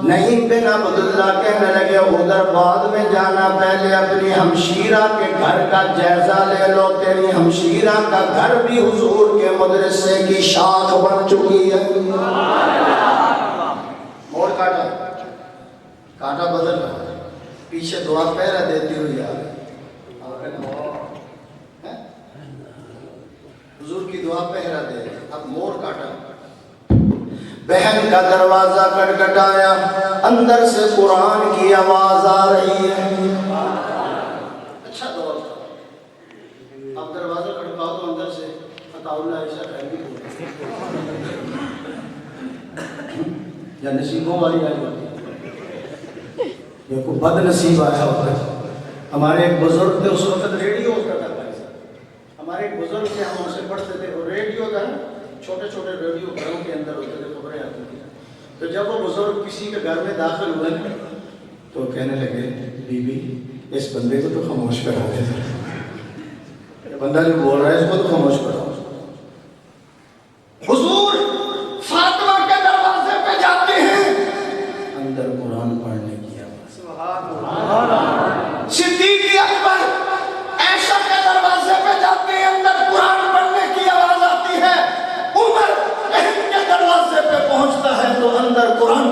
نعیم بن عبداللہ کہنے لگے ادھر بعد میں جانا, پہلے اپنی ہمشیرہ کے گھر کا جائزہ لے لو. تیری ہمشیرہ کا گھر بھی حضور کے مدرسے کی شاخ بن چکی ہے. موڑ کاٹا, کاٹا بدل رہا, پیچھے دعا پہرا دیتی ہوئی آ گئی. حضور کی دعا پہرا دے, اب موڑ کاٹا. بہن کا دروازہ کٹکھٹایا, اندر سے قرآن کی آواز آ رہی ہے. اچھا دور تھا, اب دروازہ کھٹکاؤ تو اندر سے عطا اللہ عیسیٰ کہیں گے یا نصیبوں والی آئی ہوتی ہے, یا کوئی بد نصیب آیا ہوتا ہے. ہمارے ایک بزرگ تھے, اس وقت ریڈیو ہوتا تھا. ہمارے ایک بزرگ تھے, ہم ان سے پڑھتے تھے. وہ ریڈیو تھا, چھوٹے چھوٹے ریڈیو گھروں کے اندر ہوتے تھے, خبریں آتی تھیں. تو جب وہ بزرگ کسی کے گھر میں داخل ہوئے تو کہنے لگے بی بی اس بندے کو تو خاموش کرا دے, یہ بندہ جو بول رہا ہے اس کو تو خاموش کراؤ. حضور فاطمہ کے دروازے پہ جاتے ہیں,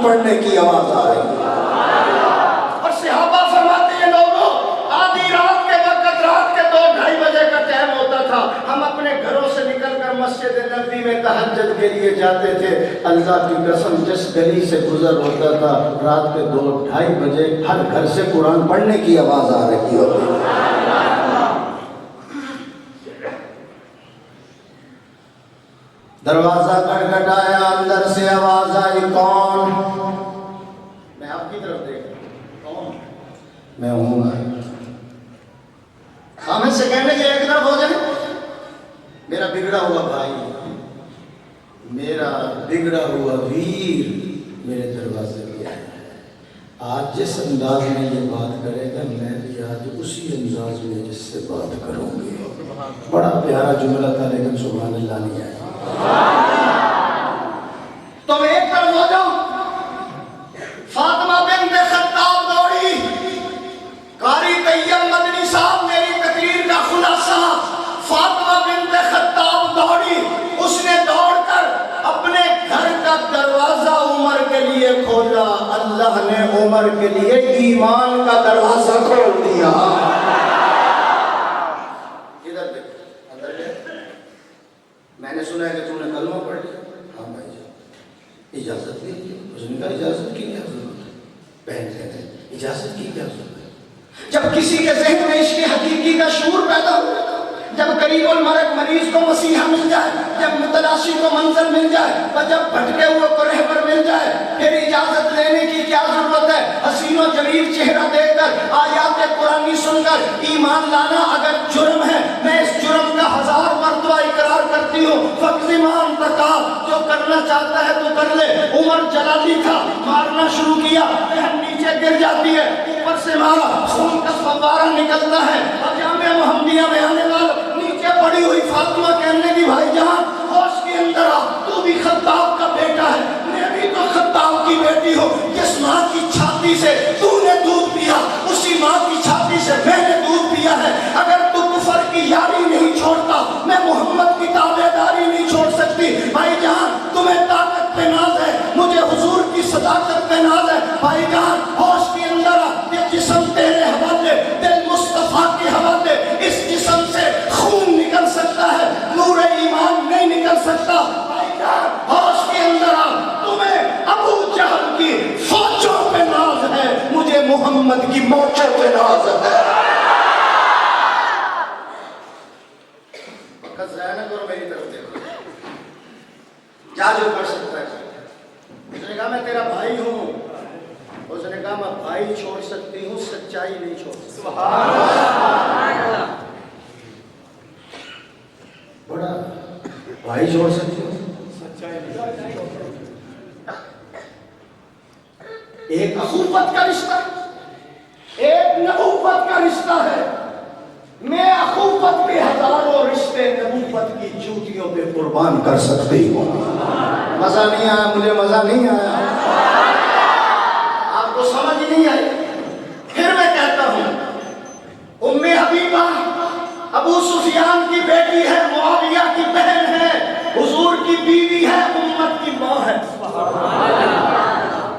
قرآن پڑھنے کی آواز آ رہی ہے۔ اور صحابہ فرماتے ہیں لوگوں آدھی رات کے وقت، رات کے 2-2:30 بجے کا ٹائم ہوتا تھا، ہم اپنے گھروں سے نکل کر مسجد نبوی میں تہجد کے لیے جاتے تھے۔ اللہ کی قسم جس گلی سے گزر ہوتا تھا رات کے 2-2:30 بجے ہر گھر سے قرآن پڑھنے کی آواز آ رہی ہوتی۔ دروازہ کھٹکھٹایا، اندر سے آواز آئی، کون؟ میں آپ کی طرف دیکھ رہا ہوں، کون؟ میں ہوں گا۔ خامد سے کہنے کے ایک طرف ہو جائے، میرا بگڑا ہوا بھائی، میرا بگڑا ہوا ویر میرے دروازے پہ آیا ہے۔ آج جس انداز میں یہ بات کرے گا میں بھی آج اسی انداز میں جس سے بات کروں گی۔ بڑا پیارا جملہ تھا لیکن سبحان اللہ نہیں آیا۔ تم ایک طرف ہو جاؤ۔ فاطمہ بنت خطاب دوڑی، قاری طیب مدنی صاحب میری تقریر کا خلاصہ، فاطمہ بنت خطاب دوڑی، اس نے دوڑ کر اپنے گھر کا دروازہ عمر کے لیے کھولا، اللہ نے عمر کے لیے ایمان کا دروازہ کھول دیا۔ ادھر دیکھ، اندر دیکھ، میں نے سنا ہے کہ تم نے کلمہ پڑھ لیا۔ ہاں بھائی جان، اجازت دیجیے۔ اس نے کہا اجازت کی کیا ضرورت ہے؟ بہن کہتے ہیں اجازت کی کیا ضرورت ہے؟ جب کسی کے ذہن میں عشق حقیقی کا شعور پیدا ہو، جب قریب المرگ مریض کو مسیحا مل جائے، جب متلاشی کو منزل مل جائے، اور جب بھٹکے ہوئے کو رہبر مل جائے، پھر اجازت لینے کی کیا ضرورت ہے؟ حسین و جمیل چہرہ دیکھ کر، آیات قرآنی سن کر ایمان لانا اگر جرم ہے، میں اس جرم کا 1000 مرتبہ اقرار کرتی ہوں۔ فقط مان تکا، جو کرنا چاہتا ہے تو کر لے۔ عمر جلالی تھا، مارنا شروع کیا، بہن نیچے گر جاتی ہے، اوپر سے مارا، خون کا فوارہ نکلتا ہے، اور جامعہ محمدیہ میں آنے والا نیچے پڑی ہوئی فاطمہ کہنے کی بھائی جان ہوش کے اندر آ، تو بھی خطاب کا بیٹا ہے، میں بھی تو خطاب کی بیٹی ہوں۔ جس ماں کی چھاتی سے تو نے دودھ پیا، اسی ماں کی چھاتی سے میں نے دودھ پیا ہے۔ اگر تو کفر کی یاری نہیں چھوڑتا، میں محمد کی تابعداری نہیں چھوڑ سکتی۔ بھائی جان تمہیں طاقت پہ ناز ہے، مجھے حضور کی صداقت پہ ناز ہے۔ بھائی جان ہوش کے اندر آ، یہ جسم تیرے حوالے، دل مصطفیٰ کے حوالے، اس جسم سے خون نکل سکتا ہے، نور ایمان نہیں نکل سکتا۔ بھائی جان ہوش کے اندر آ، تمہیں ابو جہل کی فوجوں پہ ناز ہے، مجھے محمد کی موجوں پہ ناز ہے۔ وقت ضائع نہ کرو، میری طرف دیکھو، کیا جو کر سکتا ہے۔ اس نے کہا میں تیرا بھائی ہوں، اس نے کہا میں بھائی چھوڑ سکتی ہوں، سچائی نہیں چھوڑ سکتی۔ بڑا بھائی چھوڑ سکتی ہوں، سچائی نہیں۔ ایک اخوت کا رشتہ، ایک نبوت کا رشتہ ہے۔ میں اخوت کے ہزاروں رشتے نبوت کی چوٹیوں پہ قربان کر سکتی ہوں۔ مزہ نہیں آیا مجھے، مزہ نہیں آیا، آپ کو سمجھ نہیں آئی۔ پھر میں کہتا ہوں ام حبیبہ ابو سفیان کی بیٹی ہے، معاویہ کی بہن ہے، حضور کی بیوی ہے، امت کی ماں ہے۔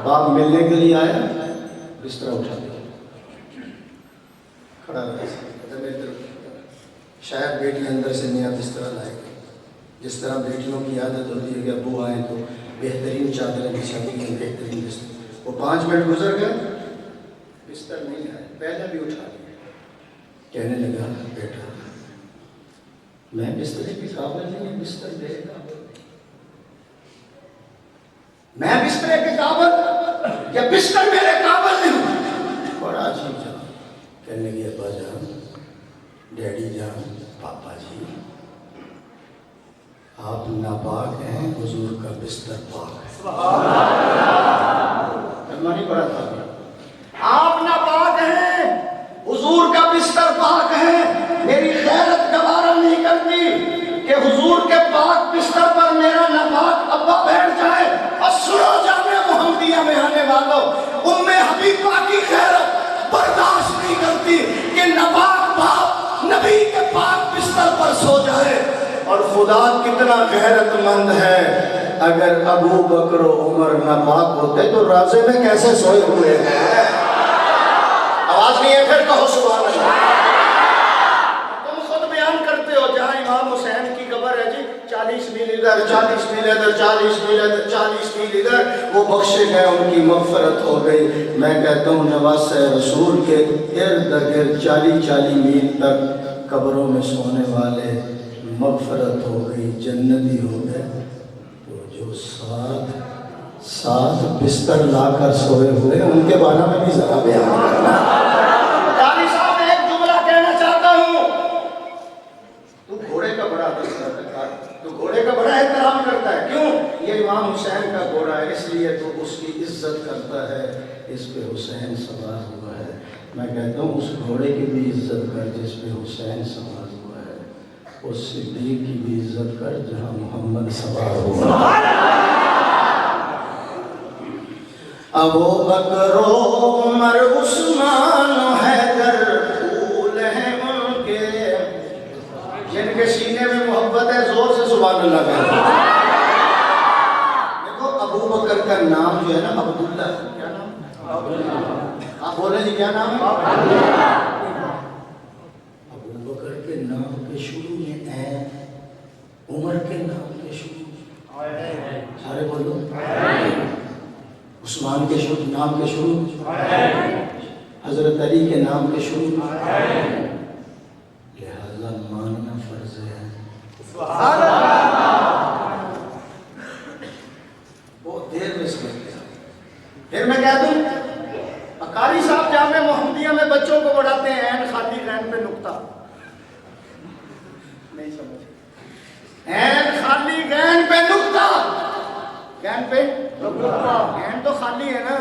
باپ ملنے کے لیے آیا، بستر اٹھا دیا، کھڑا رہا، شاید بیٹی اندر سے نیا بستر لائے گی۔ جس طرح بیٹیوں کی عادت ہوتی ہے کہ ابو آئیں تو بہترین چادریں بچھاتی ہیں، بہترین بستر۔ وہ 5 منٹ گزر گئے، بستر نہیں آئے، پہلے بھی اٹھا لیا۔ کہنے لگا بیٹا میں بستر کے قابل نہیں، بستر میرے قابل نہیں، میں بستر کے قابل یا بستر میرے قابل نہیں۔ بڑا عجیب جواب۔ کہنے لگے ابا جان، ڈیڈی جان، پاپا جی آپ ناپاک ہیں، حضور کا بستر پاک ہے۔ کلمہ نہیں پڑھا تھا، آپ ناپاک ہیں، حضور کا بستر پاک ہے۔ میری غیرت گوارا نہیں کرتی کہ حضور کے پاک بستر پر میرا ناپاک ابا بیٹھ جائے۔ اور سنو جامعہ محمدیہ میں آنے والوں، ام حبیبہ کی غیرت برداشت نہیں کرتی کہ ناپاک باپ نبی کے پاک بستر پر سو جائے۔ اور خدا کتنا غیرت مند ہے، اگر ابو بکر و عمر ناپاک ہوتے تو رازے میں کیسے سوئے ہوئے ہیں؟ آواز نہیں ہے پھر کہو سبحان اللہ۔ تم خود بیان کرتے ہو جہاں امام حسین کی قبر ہے جی 40 میل ادھر 40 میل ادھر 40 میل ادھر 40 میل ادھر، وہ بخشے گئے، ان کی مغفرت ہو گئی۔ میں کہتا ہوں نواسہ رسول کے ارد گرد 40 میل تک قبروں میں سونے والے مغفرت ہو گئی، جنتی ہو گئے۔ تو جو ساتھ بستر لا کر سوئے ہوئے ان کے بارے میں بھی ذرا بیان کرنا۔ قاری صاحب میں ایک جملہ کہنا چاہتا ہوں، تو گھوڑے کا بڑا تو گھوڑے کا بڑا احترام کرتا ہے، کیوں؟ یہ امام حسین کا گھوڑا ہے، اس لیے تو اس کی عزت کرتا ہے، اس پہ حسین سوار ہوا ہے۔ میں کہتا ہوں اس گھوڑے کی بھی عزت کر جس پہ حسین سوار ہوا ہے، اس صدیق کی بھی عزت کر جہاں محمد سوار ہوا ہے۔ ابو بکر و عمر عثمان و حیدر پھول ہیں ان کے، جن کے سینے میں محبت ہے، زور سے سبحان اللہ کہتے ہیں۔ دیکھو ابو بکر کا نام جو ہے نا عبداللہ، کیا نام؟ آپ بولیں جی کیا نام ہے؟ ابو بکر کے نام کے شروع میں ہے، عمر کے نام کے شروع، سارے بولو، عثمان کے نام کے شروع، حضرت علی کے نام کے شروع، لہذا ماننا فرض ہے۔ بہت دیر میں سمجھ گیا۔ پھر میں کہہ دوں قاری صاحب جامعہ محمدیہ میں بچوں کو پڑھاتے ہیں عین خالی غین پہ نقطہ، نہیں سمجھ، عین خالی غین پہ نقطہ، غین پہ عین تو خالی ہے نا،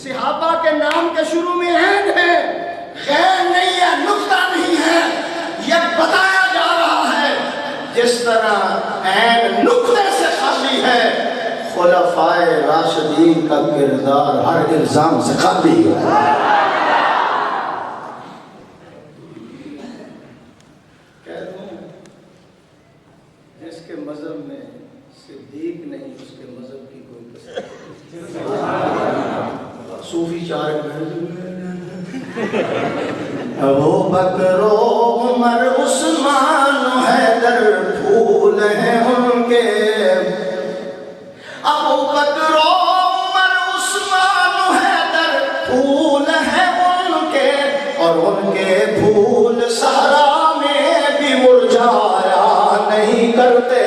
صحابہ کے نام کے شروع میں عین ہے، غین نہیں ہے، نقطہ نہیں ہے۔ یہ بتایا جا رہا ہے جس طرح عین نقطے سے خالی ہے، خلفائے راشدین کا کردار ہر الزام سے خالی ہے۔ کہہ دوں جس کے مذہب میں صدیق نہیں، اس کے مذہب کی کوئی قسم۔ صوفی چار ابو بکر و عمر عثمان و حیدر پھول ہیں ان کے، ابو بکر و عمر عثمان و حیدر پھول ہیں ان کے، اور ان کے پھول صحرا میں بھی مرجھایا نہیں کرتے۔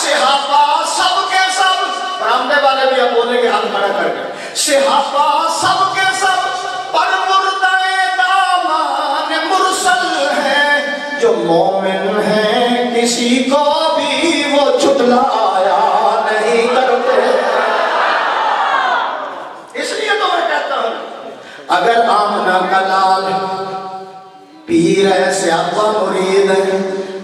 صحابہ سب کے سب، برامدے والے بھی اب بولیں گے ہاتھ کھڑا کر کے، صحابہ سب کے سب پر مردہ دامان مرسل ہیں، جو مومن ہیں کسی کو بھی وہ جھٹلایا نہیں کرتے۔ اس لیے تو میں کہتا ہوں اگر آمنہ کا لال پیر ہے، صحابہ مرید ہے،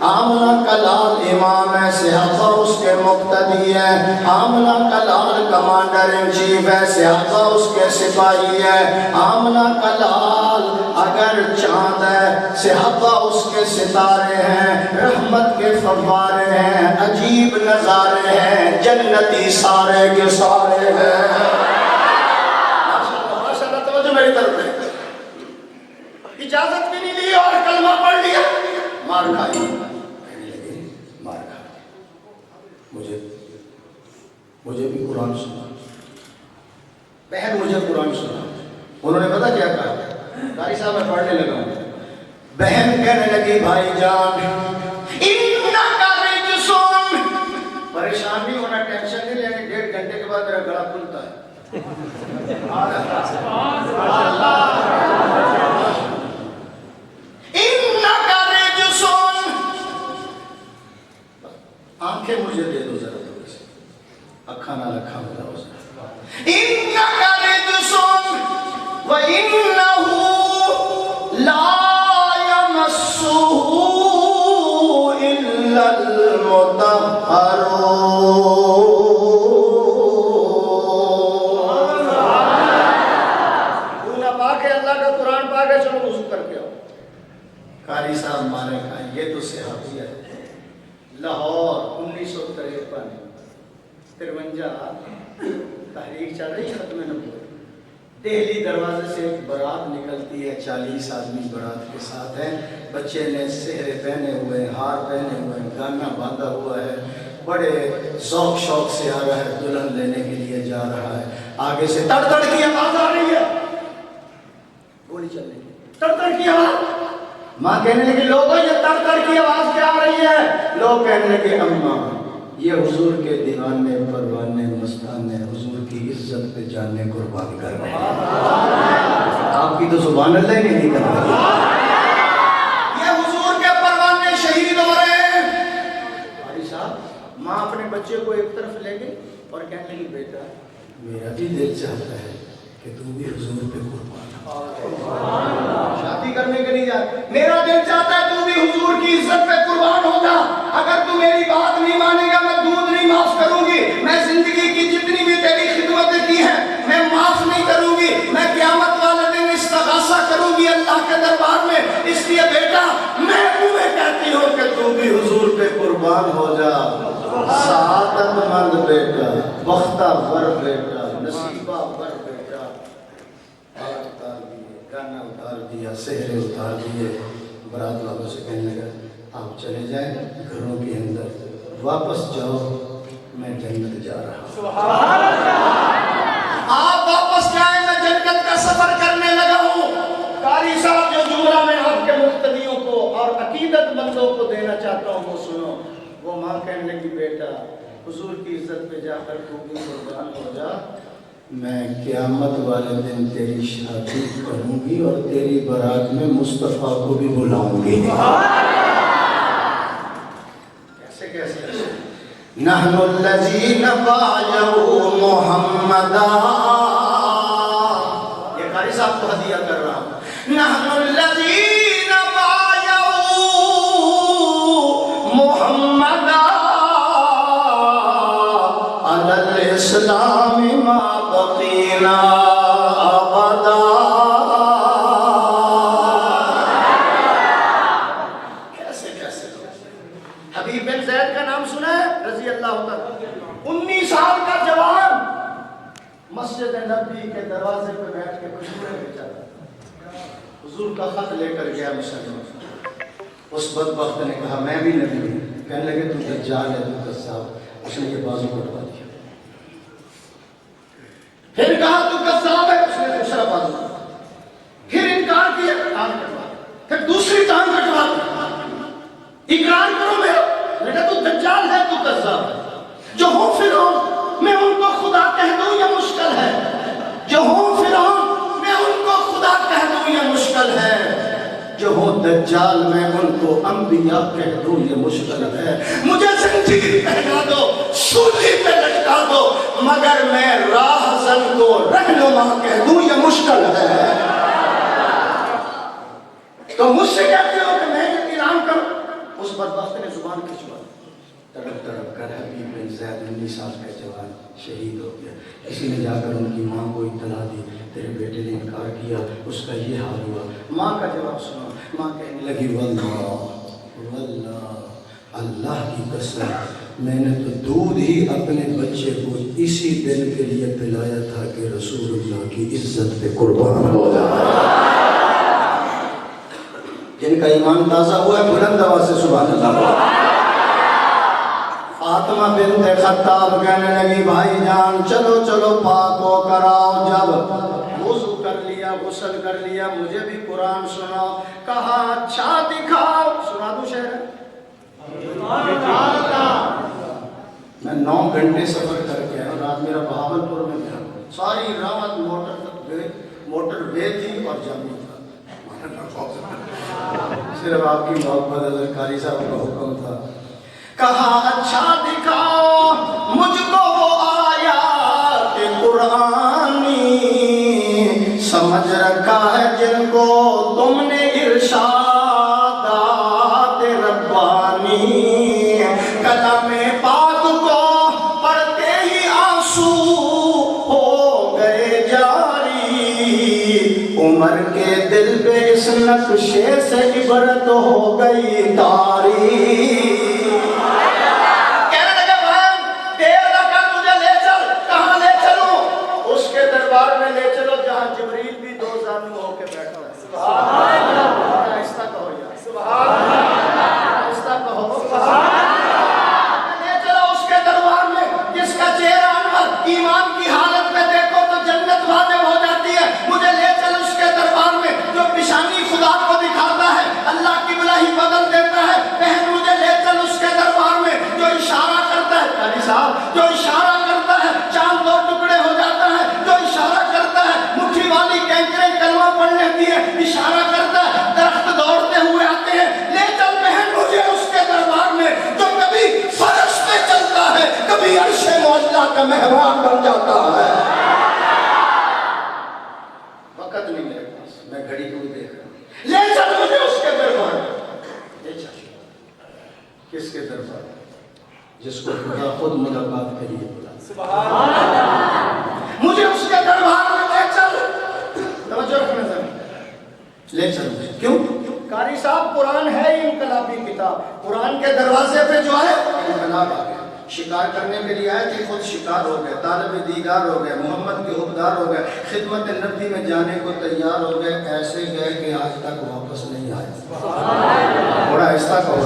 آمنہ کا لال امام ہے، صحابہ اس کے مقتدی ہے، آمنہ کا لال کمانڈر ان چیف ہے، صحابہ اس کے سپاہی ہے، آمنہ کا لال اگر چاند ہے، صحابہ اس کے ستارے ہیں، رحمت کے فوارے ہیں، عجیب نظارے ہیں، جنتی سارے کے سارے ہیں۔ ماشاءاللہ توجہ میری طرف ہے، اجازت بھی نہیں لی اور کلمہ پڑھ لیا، مار کھائی، مار کھائی۔ مجھے بھی قرآن سنا، بہن مجھے قرآن سنا، انہوں نے پتہ کیا کہا؟ قاری صاحب میں پڑھنے لگا ہوں، بہن کہنے لگی بھائی جان انکا رجسون، پریشان نہیں ہونا، ٹینشن نہیں لینے، 1.5 گھنٹے کے بعد میرا گلا کھلتا ہے۔ آنکھیں مجھے دے دو ذرا تھوڑی سی، اکھا نہ لکھا ملاؤ ذرا۔ انکا رجسون وَإِنَّهُ لَا يَمَسُّهُ إِلَّا الْمُطَهَّرُونَ۔ دونہ پاک ہے، اللہ کا قرآن پاک ہے، چلو وضو کر کے آؤ۔ قاری صاحب مانے کہا یہ تو صحابی ہے، لاہور 1953 53 تحریک چل رہی ختم نبوت. دہلی دروازے سے ایک بارات نکلتی ہے, 40 آدمی بارات کے ساتھ ہیں. بچے نے سہرے پہنے ہوئے, ہار پہنے ہوئے, گانا باندھا ہوا ہے, بڑے ذوق شوق سے آ رہا ہے, دلہن لینے کے لیے جا رہا ہے. آگے سے تڑ تڑ کی آواز آ رہی ہے, گولی چل رہی ہے, تڑ تڑ کی آواز. ماں کہنے لگی لوگوں یہ تڑ تڑ کی آواز کیا آ رہی ہے؟ لوگ کہنے لگے اماں یہ حضور کے دیوانے پروانے مستانے حضور کی عزت پہ جانے قربان کر رہے ہیں. آپ کی تو سبحان اللہ ہی نہیں کر رہی. یہ حضور کے پروانے شہید ہو رہے ہیں. بھائی صاحب ماں اپنے بچے کو ایک طرف لے گئی اور کہنے لگی بیٹا میرا بھی دل چاہتا ہے کہ تم بھی حضور پہ قربان ہو. شادی کرنے کے لیے جا, میرا دل چاہتا ہے تو بھی حضور کی عزت پہ قربان ہو جا. اگر تو میری بات نہیں مانے گا میں دودھ نہیں معاف کروں گی. میں زندگی کی جتنی بھی تیری خدمتیں کی ہیں میں معاف نہیں کروں گی. میں قیامت والے دن استغاثہ کروں گی اللہ کے دربار میں. اس لیے بیٹا میں تمہیں کہتی ہوں کہ تو بھی حضور پہ قربان ہو جا. سعادت مند بیٹا, بختور بیٹا, نصیبہ ور بیٹا. اتار دیے, گانا اتار دیا, سہرے اتار دیے. برات والوں سے کہنے لگا آپ چلے جائیں گھروں کے اندر, واپس جاؤ میں جنت جا رہا ہوں. سبحان اللہ. آپ واپس جائیں میں جنت کا سفر کرنے لگا ہوں. قاری صاحب جو جملہ میں آپ کے مقتدیوں کو اور عقیدت مندوں کو دینا چاہتا ہوں وہ سنو. وہ ماں کہنے لگی بیٹا حضور کی عزت پہ جا کر تو بھی قربان ہو جا. میں قیامت والے دن تیری شادی کروں گی اور تیری بارات میں مصطفیٰ کو بھی بلاؤں گی. کیسے کیسے نحن الذین بایعوا محمدا. یہ قاری صاحب کو ہدیہ کر رہا ہوں. نحن الذین بایعوا محمدا علی الاسلام ما بقینا ابدا. کیسے کیسے حبیب بن زید کا نام سنا ہے رضی اللہ تعالیٰ. 19 سال کا جوان مسجد نبی کے دروازے پہ بیٹھ کے کھجوریں بیچا تھا. حضور کا خط لے کر گیا مسلمان. اس بدبخت نے کہا میں بھی نبی ہوں. کہنے لگے تو دجال ہے تو کذاب. اس نے یہ بازو کٹوا دیا. پھر کہا تو کذاب ہے. اس نے دوسرا بازو. پھر انکار کیا, ٹانگ کٹوا. پھر دوسری ٹانگ کٹوا. اقرار کرو میرا. لیکن تو دجال ہے تو کذاب ہے. جو ہوں فرعون میں ان کو خدا کہہ دوں یہ مشکل ہے. جو ہوں فرعون میں ان کو خدا کہہ دوں یہ مشکل ہے. جو ہوں دجال میں ان کو انبیاء کہہ دوں یہ مشکل ہے. مجھے زنجیر پہنا دو, سولی پہ لٹکا دو, مگر میں راہزن کو رہنما کہہ دوں یہ مشکل ہے. تو مجھ سے کہتے ہو کہ میں یہ اعلان کروں. اس بدبخت نے زبان کھچوا. تڑپ تڑپ کر حبیب بن زید 19 سال کا جوان شہید ہو گیا. کسی نے جا کر ان کی ماں کو اطلاع دی تیرے بیٹے نے انکار کیا, اس کا یہ حال ہوا. ماں کا جواب سنا. ماں کہنے لگی واللہ اللہ کی قسم میں نے تو دودھ ہی اپنے بچے کو اسی دن کے لیے پلایا تھا کہ رسول اللہ کی عزت پہ قربان ہو جائے. جن کا ایمان تازہ ہوا ہے بلند آواز سے سبحان اللہ. فاطمہ بنت خطاب کہنے لگی بھائی جان چلو چلو پاک ہو کر آؤ. جب وضو کر لیا, غسل کر لیا, مجھے بھی قرآن سناؤ. کہا اچھا دکھاؤ. سنا دوں شعر. میں 9 گھنٹے سفر کر کے آیا. رات میرا بہاولپور میں تھا. ساری رات موٹر وے تھی اور جامی تھا. صرف آپ کی محبت حضرت قاری صاحب کا حکم تھا. کہا اچھا دکھاؤ مجھ کو وہ آیات قرآنی سمجھ رکھا ہے جن کو تم نے ارشادات ربانی. کلام پاک کو پڑھتے ہی آنسو ہو گئے جاری. عمر کے دل پہ اس نقشے سے عبرت ہو گئی تاری. کہنے لگے بھائی دیر نہ کر, تجھے ایمان کی حالت میں دیکھو تو جنت واجب ہو جاتی ہے. مجھے لے چل اس کے دربار میں جو پیشانی خدا کو دکھاتا ہے اللہ کی بلائی بدل دیتا ہے. بہن مجھے لے چل اس کے دربار میں جو اشارہ کرتا ہے قاری صاحب جو اشارہ کرتا ہے چاند دو ٹکڑے ہو جاتا ہے, جو اشارہ کرتا ہے مٹھی والی کینکریں کلمہ پڑھ لیتی ہے, اشارہ کرتا ہے درخت دوڑتے ہوئے آتے ہیں. لے چل بہن مجھے اس کے دربار میں جو کبھی فرش پہ چلتا ہے کبھی عرش معلیٰ کا مہمان بن جاتا ہے. وقت نہیں میرے پاس, میں گھڑی کو دیکھ رہا ہوں. لے چل مجھے اس کے دربار میں. لے چل کس کے دربار جس کو خدا خود ملاقات کے لیے بلا. سبحان اللہ. مجھے اس کے دربار میں لے چل. توجہ رکھنا ذرا. لے چل مجھے. کیوں؟ قاری صاحب قرآن ہے ہی انقلابی کتاب. قرآن کے دروازے پہ جو ہے انقلاب آ گیا. شکار کرنے کے لیے آئے تھے, خود شکار ہو گئے, طالب دیدار ہو گئے, محمد کے حبدار ہو گئے, خدمت نبی میں جانے کو تیار ہو گئے. ایسے گئے کہ آج تک واپس نہیں آئے. بڑا ایسا کہو.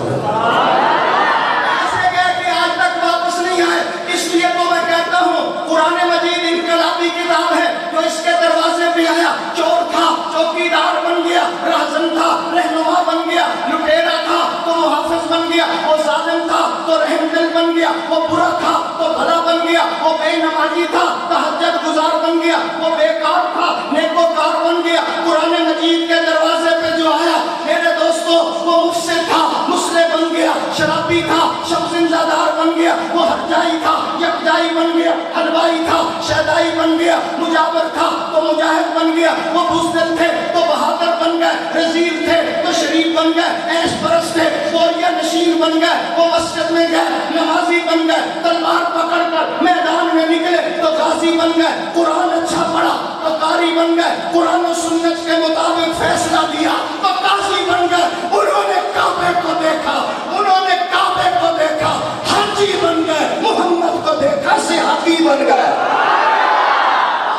اس لیے تو میں کہتا ہوں قرآن مجید انقلابی کتاب ہے. جو اس کے دروازے پہ آیا چور تھا چوکیدار بن گیا, راہزن تھا رہنما بن گیا, لٹیرا تھا تو محافظ بن گیا, وہ ظالم تھا تو رحم دل بن گیا, وہ برا تھا تو بھلا بن گیا, وہ بے نمازی تھا تہجد گزار بن گیا, وہ بیکار تھا نیکوکار بن گیا. قرآن مجید کے دروازے پہ جو آیا میرے دوستو وہ مفسد تھا مسلح بن گیا, شرابی تھا شمزندہ دار بن گیا, وہ ہرجائی تھا یکجائی بن گیا, حلوائی تھا شیدائی بن گیا, مجاور تھا تو مجاہد بن گیا, وہ بزدل تھے تو بہادر بن گئے, رزیل تھے تو شریف بن گئے, عیش پرست تھے بوریا نشین بن گئے, وہ مسجد میں گئے نمازی بن گئے, تلوار پکڑ کر میدان میں نکلے تو غازی بن گئے, قرآن اچھا پڑھا تو قاری بن گئے, قرآن و سنت کے مطابق فیصلہ دیا تو قاضی بن گئے. انہوں نے کعبے کو دیکھا, انہوں نے کعبے کو دیکھا, حاجی بن گئے, محمد کو دیکھا صحابی بن گئے.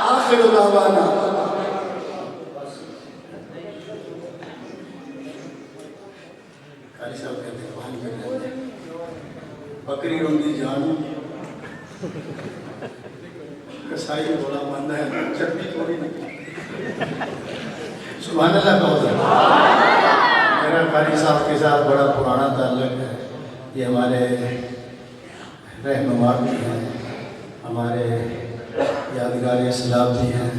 آخر دعوانا قاری صاحب کہتے ہیں پانی کرنے بکری روندی جان کسائی بولا مند ہے چٹنی تھوڑی نہیں. سبحان اللہ کہو ذرا. میرا قاری صاحب کے ساتھ بڑا پرانا تعلق ہے. یہ ہمارے رہنما بھی ہیں, ہمارے یادگار اسلام بھی ہیں.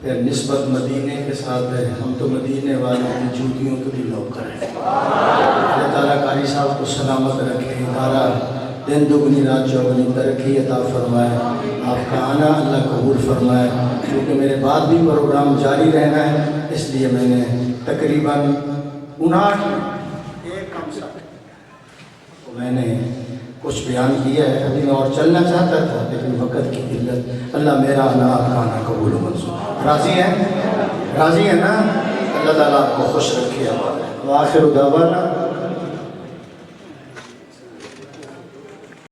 پھر نسبت مدینے کے ساتھ ہے, ہم تو مدینے والوں کی جوتیوں کے بھی نوکر ہیں. اللہ تعالیٰ قاری صاحب کو سلامت رکھے, ہمارا دن دگنی رات چوگنی ترقی عطا فرمائے, آپ کا آنا اللہ قبول فرمائے. کیونکہ میرے بعد بھی پروگرام جاری رہنا ہے, اس لیے میں نے تقریباً 59 ایک کم سا تو میں نے کچھ بیان کیا ہے. ابھی میں اور چلنا چاہتا تھا لیکن وقت کی قلت. اللہ میرا آنا آپ کا آنا قبول و منظور. راضی ہیں؟ راضی ہیں نا؟ اللہ تعالیٰ آپ کو خوش رکھے. آخر دعوانا